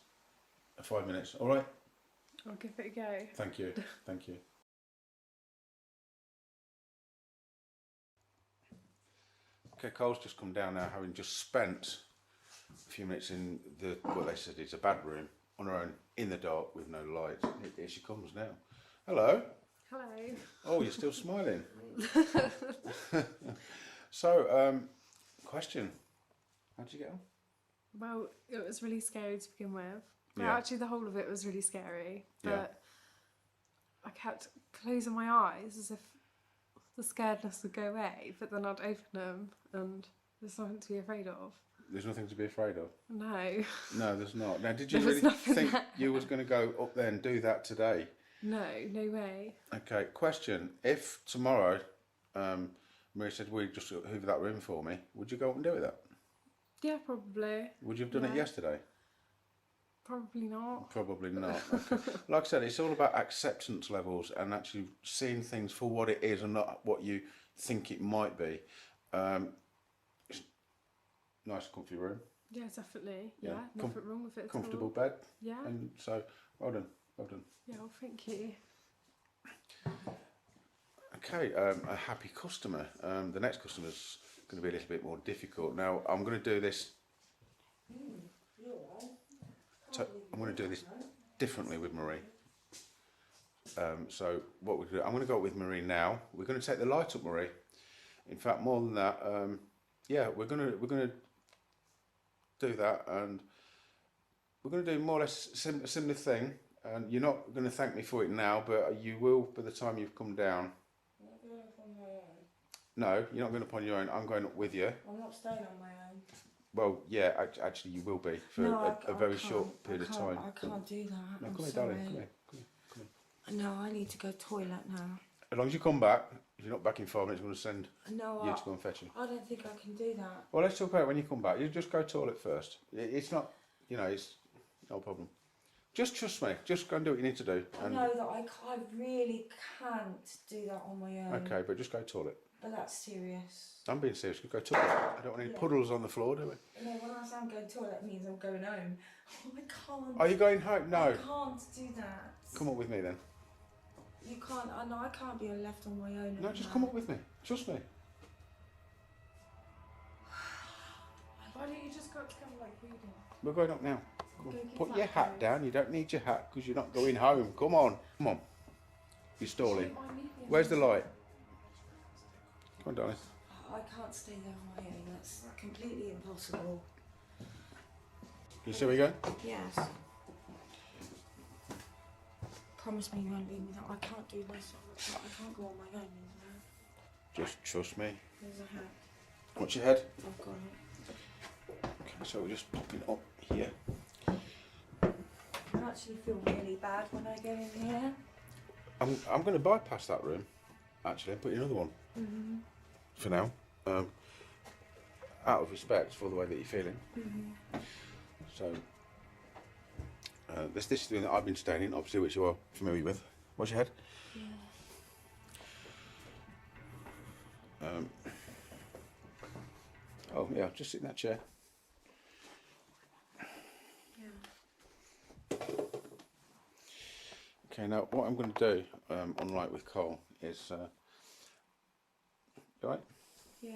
5 minutes. All right. I'll give it a go. Thank you. Thank you. Okay, Cole's just come down now, having just spent a few minutes in what they said is a bad room on her own in the dark with no light. Here she comes now. Hello. Hello. Oh, you're still smiling. So, question. How did you get on? Well, it was really scary to begin with. But Yeah. actually the whole of it was really scary. Yeah. But I kept closing my eyes as if the scaredness would go away, but then I'd open them and there's nothing to be afraid of. There's nothing to be afraid of. No. No, there's not. Now, did you There was really nothing think there. you was going to go up there and do that today? No, no way. Okay, question. If tomorrow Maria said, will you just hoover that room for me, would you go up and do it that? Yeah, probably. Would you have done it Yeah. yesterday? Probably not. Probably not. Okay. Like I said, it's all about acceptance levels and actually seeing things for what it is and not what you think it might be. It's nice, comfy room. Yeah, definitely. Yeah. Yeah, nothing wrong with it at Comfortable all. bed. Yeah. And so, well done. Well done. Yeah, well, thank you. Okay, a happy customer. The next customer's going to be a little bit more difficult. Now, I'm going to do this. So I'm going to do this differently with Marie. So what we're going to do, I'm going to go with Marie now. We're going to take the light up, Marie. In fact, more than that, yeah, we're going to do that, and we're going to do more or less a similar thing. And you're not going to thank me for it now, but you will by the time you've come down. I'm not going up on my own. No, you're not going up on your own. I'm going up with you. I'm not staying on my own. Well, yeah, actually, you will be for a very short period of time. I can't do that. No, I'm come here, sorry. darling. Come here. Come here. Come here. No, I need to go toilet now. As long as you come back, if you're not back in 5 minutes, I'm going to send No, you to go and fetch you. I don't think I can do that. Well, let's talk about it when you come back. You just go toilet first. It's not, it's no problem. Just trust me. Just go and do what you need to do. I And, know that I really can't do that on my own. okay, but just go toilet. But that's serious. I'm being serious. Just go toilet. I don't want any Yeah. puddles on the floor, do we? You know, when I say I'm going toilet, it means I'm going home. Oh, I can't. Are you going home? I No. can't do that. Come up with me then. You can't. I know I can't be left on my own. No, just come up with me. Trust me. Why don't you just go up together like we did? We're going up now. Come on. Go get Put that your hat coat. down. You don't need your hat because you're not going home. Come on. Come on. You're stalling. Where's the light? Come on, darling. I can't stay there on my own. That's completely impossible. You see where you're going? Yes. Promise me you won't leave me that. I can't do this. I can't go on my own. Just trust me. There's a hat. Watch your head. I've got it. Okay, so we're just popping up here. I actually feel really bad when I go in here. I'm going to bypass that room, actually, and put in another one. Mm-hmm. For now. Out of respect for the way that you're feeling. Mm-hmm. So, this is the room that I've been staying in, obviously, which you are familiar with. Watch your head. Yeah. Oh, yeah, just sit in that chair. Yeah. Okay, now what I'm going to do, unlike with Cole, is... you alright? Yeah.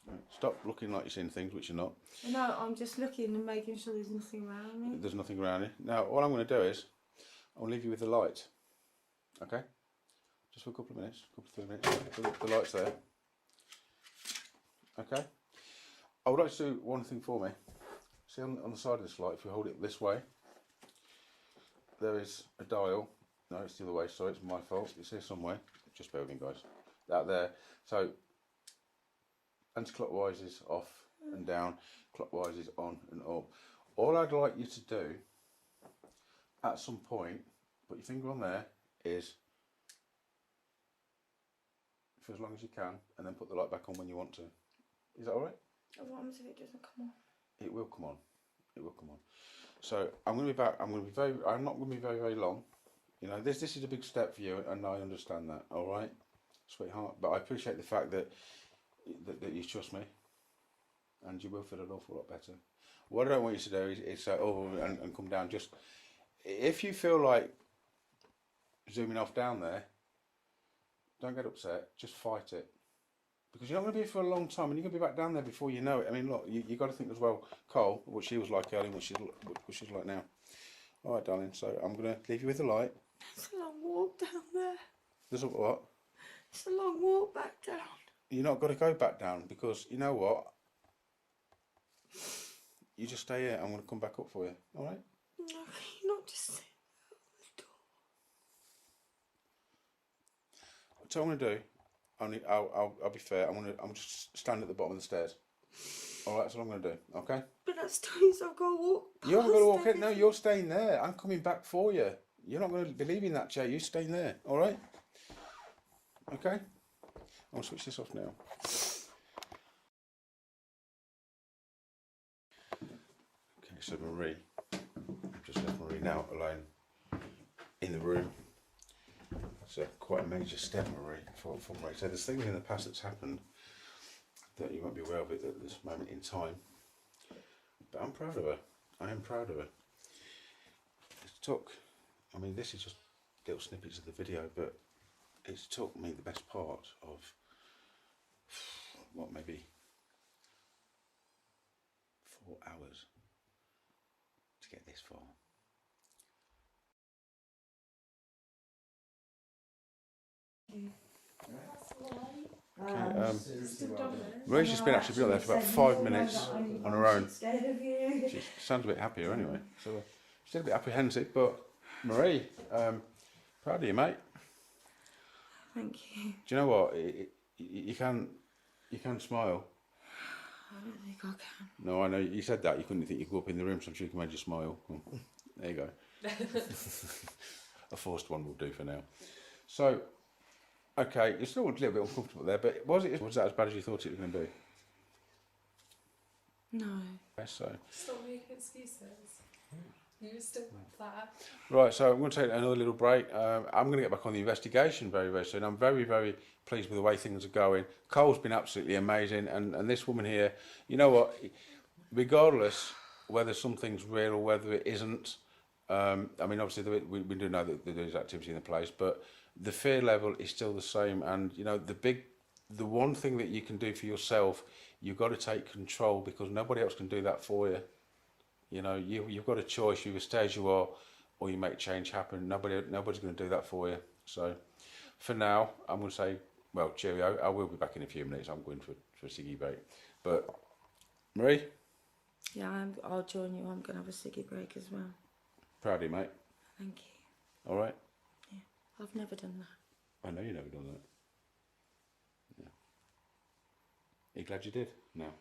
Right, stop looking like you're seeing things which you're not. No, I'm just looking and making sure there's nothing around me. There's nothing around you. Now, what I'm going to do is, I'll leave you with the light. Okay? just for a couple of minutes, 3 minutes. The light's there. Okay. I would like to do one thing for me. See on the side of this light, if you hold it this way, there is a dial. No, it's the other way. Sorry, it's my fault. It's here somewhere. Just bear with me, guys. That there. So anti-clockwise is off and down. Clockwise is on and up. All I'd like you to do at some point, put your finger on there, is for as long as you can, and then put the light back on when you want to. Is that all right? What happens if it doesn't come on? It will come on. It will come on. So I'm going to be back. I'm not going to be very long. You know, this is a big step for you, and I understand that. All right, sweetheart. But I appreciate the fact that you trust me, and you will feel an awful lot better. What I don't want you to do is say, oh, and come down. Just if you feel like zooming off down there, don't get upset. Just fight it. Because you're not going to be here for a long time, and you're going to be back down there before you know it. I mean, look, you got to think as well, Cole, what she was like earlier, what she's like now. All right, darling. So I'm going to leave you with the light. It's a long walk down there. There's a what? It's a long walk back down. You're not going to go back down because you know what? You just stay here. I'm going to come back up for you. All right? No, you're not just sitting at the door. What I'm going to do? I'll be fair. I'm just stand at the bottom of the stairs. All right, that's what I'm going to do. Okay. But that's times I've got to walk. You haven't got to walk past in. No, you're staying there. I'm coming back for you. You're not going to be leaving that chair. You're staying there. All right. Okay. I'll switch this off now. Okay, so Marie. I've just left Marie now alone in the room. It's quite a major step, Marie, for Marie. So there's things in the past that's happened that you won't be aware of it at this moment in time. But I'm proud of her. I am proud of her. It took, I mean, this is just little snippets of the video, but it's took me the best part of, what, maybe 4 hours to get this far. Okay, Marie's just been up there for about 5 minutes on her own. She sounds a bit happier anyway, so she's a bit apprehensive, but Marie, proud of you, mate. Thank you. Do you know what? You can smile. I don't think I can. No, I know you said that. You couldn't think you could go up in the room, so I'm sure you can make you smile. There you go. A forced one will do for now. So, okay, you're still a little bit uncomfortable there, but was that as bad as you thought it was going to be? No. Okay, so. Stop making excuses. You were still flat. Right, so I'm going to take another little break. I'm going to get back on the investigation very, very soon. I'm very, very pleased with the way things are going. Cole's been absolutely amazing, and this woman here, you know what, regardless whether something's real or whether it isn't, I mean, obviously we do know that there's activity in the place, but the fear level is still the same. And you know, the one thing that you can do for yourself, you've got to take control, because nobody else can do that for you. You know, you've got a choice. You either stay as you are, or you make change happen. Nobody's going to do that for you. So, for now, I'm going to say, well, cheerio. I will be back in a few minutes. I'm going for a ciggy break. But Marie, Yeah, I'll join you. I'm going to have a ciggy break as well. proud of you, mate. Thank you. All right. Yeah, I've never done that. I know you've never done that. Yeah. Are you glad you did? No. I'm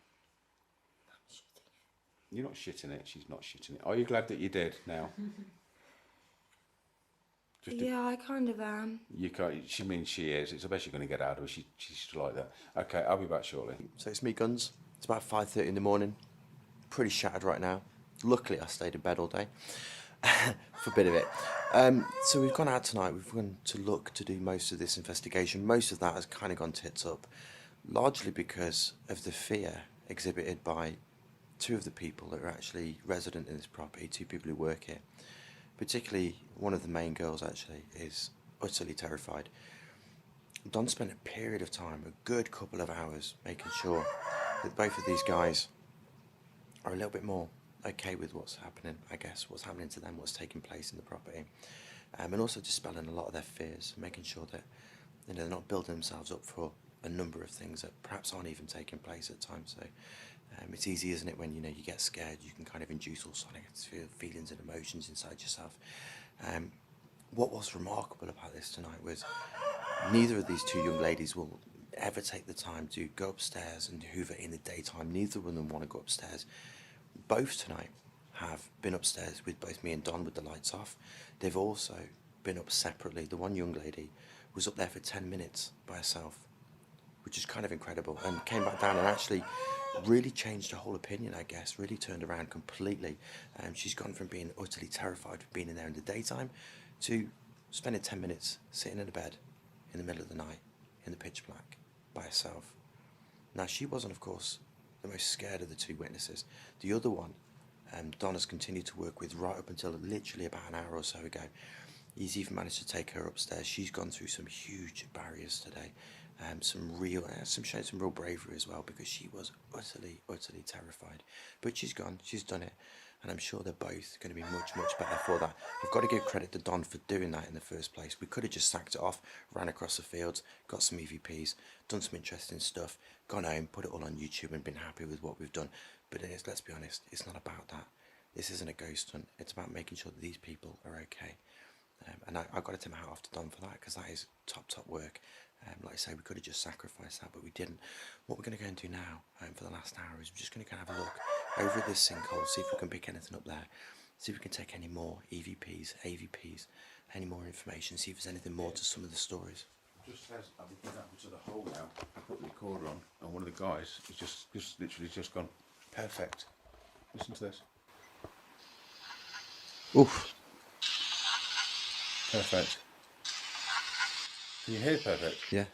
shitting it. You're not shitting it. She's not shitting it. Are you glad that you did now? Yeah, I kind of am. You can't. She means she is. It's the best you're going to get out of her. She's like that. Okay, I'll be back shortly. So it's me, Guns. It's about 5:30 in the morning. Pretty shattered right now. Luckily, I stayed in bed all day for a bit of it. So we've gone out tonight. We've gone to look to do most of this investigation. Most of that has kind of gone tits up, largely because of the fear exhibited by 2 of the people that are actually resident in this property, 2 people who work here. Particularly one of the main girls actually is utterly terrified. Don spent a period of time, a good couple of hours, making sure that both of these guys are a little bit more okay with what's happening, I guess, what's happening to them, what's taking place in the property. And also dispelling a lot of their fears, making sure that You know, they're not building themselves up for a number of things that perhaps aren't even taking place at times. So it's easy, isn't it, when you know you get scared, you can kind of induce all sorts of feelings and emotions inside yourself. What was remarkable about this tonight was neither of these two young ladies will ever take the time to go upstairs and hoover in the daytime. Neither of them want to go upstairs. Both tonight have been upstairs with both me and Don with the lights off. They've also been up separately. The one young lady was up there for 10 minutes by herself, which is kind of incredible, and came back down and actually really changed her whole opinion, I guess, really turned around completely. She's gone from being utterly terrified of being in there in the daytime to spending 10 minutes sitting in a bed in the middle of the night in the pitch black by herself. Now, she wasn't, of course, the most scared of the two witnesses. The other one, Don has continued to work with right up until literally about an hour or so ago. He's even managed to take her upstairs. She's gone through some huge barriers today, showing some real bravery as well, because she was utterly terrified. But she's gone, she's done it, and I'm sure they're both going to be much better for that. I've got to give credit to Don for doing that in the first place. We could have just sacked it off, ran across the fields, got some EVPs, done some interesting stuff, gone home, put it all on YouTube and been happy with what we've done. But it is, let's be honest, it's not about that. This isn't a ghost hunt. It's about making sure that these people are okay. And I've got to tip my hat off to Don for that, because that is top work. Like I say, we could have just sacrificed that, but we didn't. What we're going to go and do now for the last hour is we're just going to go and have a look over this sinkhole, see if we can pick anything up there, see if we can take any more EVPs, AVPs, any more information, see if there's anything more to some of the stories. Just as I've been up to the hole now, I put the recorder on, and one of the guys has just literally just gone, perfect. Listen to this. Oof. Perfect. Can you hear perfect? Yeah.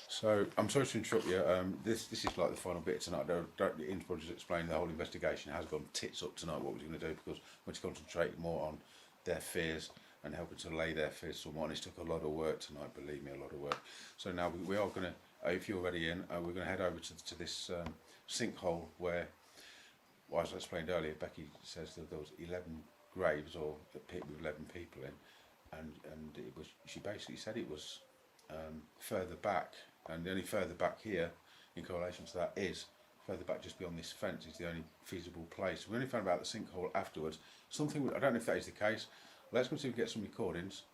So I'm sorry to interrupt you. This is like the final bit tonight. Ian's probably just explained the whole investigation has gone tits up tonight. What we're going to do, because we're to concentrate more on their fears and helping to lay their fears to someone. It took a lot of work tonight. Believe me, a lot of work. So now we are going to, if you're ready, Ian, we're going to head over to this sinkhole where, well, as I explained earlier, Becky says that there was 11 graves or a pit with 11 people in, and it was. She basically said it was further back. And the only further back here, in correlation to that, is further back just beyond this fence is the only feasible place. We only found about the sinkhole afterwards. Something, I don't know if that is the case. Let's go see if we can get some recordings,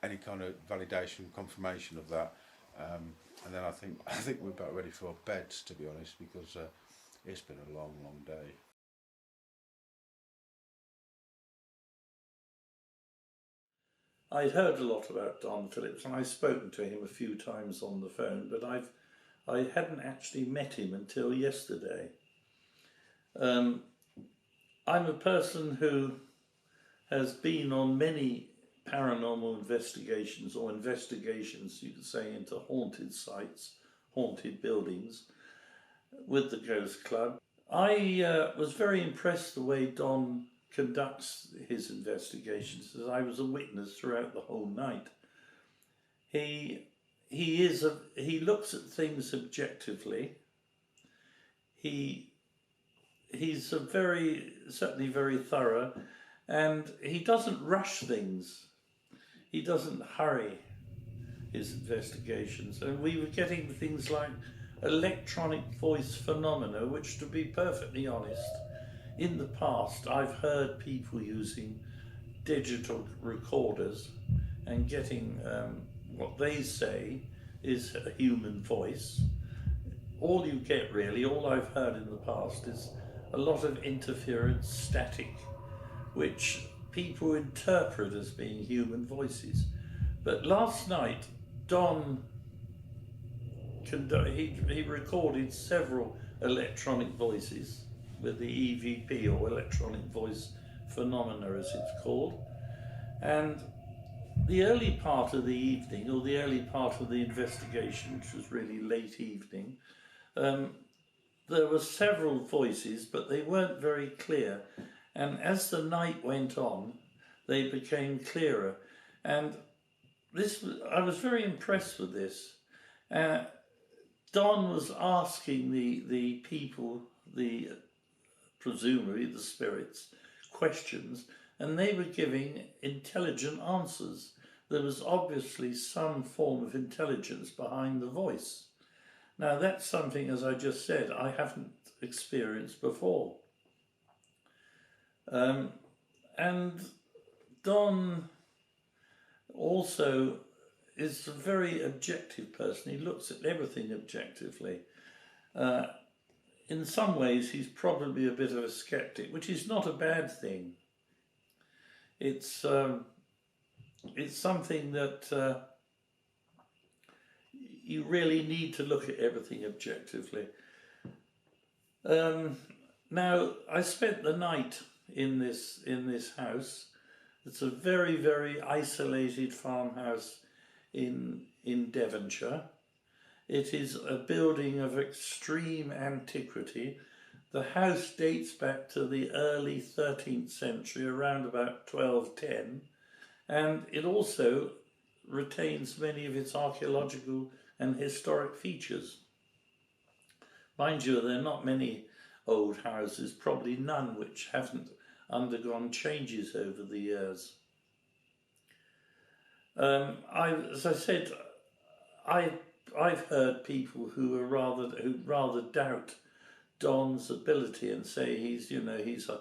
any kind of validation, confirmation of that, and then I think we're about ready for our beds, to be honest, because it's been a long day. I'd heard a lot about Don Phillips, and I've spoken to him a few times on the phone, but I hadn't actually met him until yesterday. I'm a person who has been on many paranormal investigations, or investigations, you could say, into haunted sites, haunted buildings, with the Ghost Club. I was very impressed the way Don conducts his investigations, as I was a witness throughout the whole night. He looks at things objectively. He's certainly very thorough, and he doesn't rush things. He doesn't hurry his investigations, and we were getting things like electronic voice phenomena, which, to be perfectly honest, in the past, I've heard people using digital recorders and getting what they say is a human voice. All you get, really, all I've heard in the past is a lot of interference, static, which people interpret as being human voices. But last night, Don, he recorded several electronic voices with the EVP, or electronic voice phenomena as it's called. And the early part of the evening, or the early part of the investigation, which was really late evening, there were several voices, but they weren't very clear. And as the night went on, they became clearer. And I was very impressed with this. Don was asking the people, presumably the spirits, questions, and they were giving intelligent answers. there was obviously some form of intelligence behind the voice. Now that's something, as I just said, I haven't experienced before. And Don also is a very objective person. He looks at everything objectively. In some ways, he's probably a bit of a skeptic, which is not a bad thing. It's something that you really need to look at everything objectively. Now, I spent the night in this house. It's a very, very isolated farmhouse in Devonshire. It is a building of extreme antiquity. The house dates back to the early 13th century, around about 1210, and it also retains many of its archaeological and historic features. Mind you, there are not many old houses, probably none which haven't undergone changes over the years. As I said, I've heard people who rather doubt Don's ability and say he's a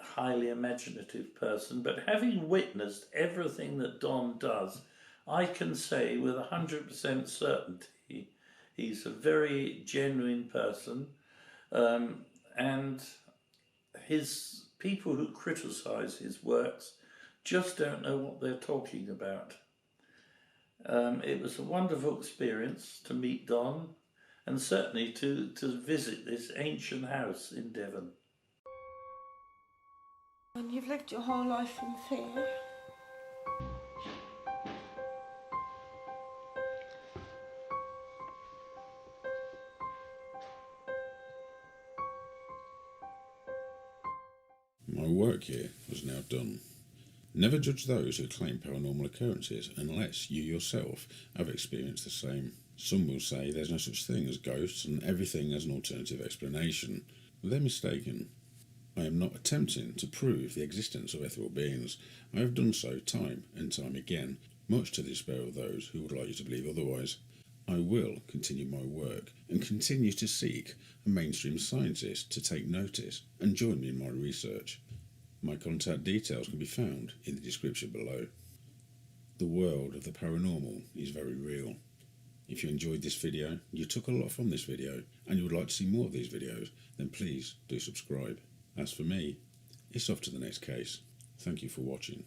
highly imaginative person. But having witnessed everything that Don does, I can say with 100% certainty he's a very genuine person, and his people who criticise his works just don't know what they're talking about. It was a wonderful experience to meet Don, and certainly to visit this ancient house in Devon. And you've lived your whole life in fear. My work here was now done. Never judge those who claim paranormal occurrences unless you yourself have experienced the same. Some will say there's no such thing as ghosts and everything has an alternative explanation. They're mistaken. I am not attempting to prove the existence of ethereal beings. I have done so time and time again, much to the despair of those who would like you to believe otherwise. I will continue my work and continue to seek a mainstream scientist to take notice and join me in my research. My contact details can be found in the description below. The world of the paranormal is very real. If you enjoyed this video, you took a lot from this video, and you would like to see more of these videos, then please do subscribe. As for me, it's off to the next case. Thank you for watching.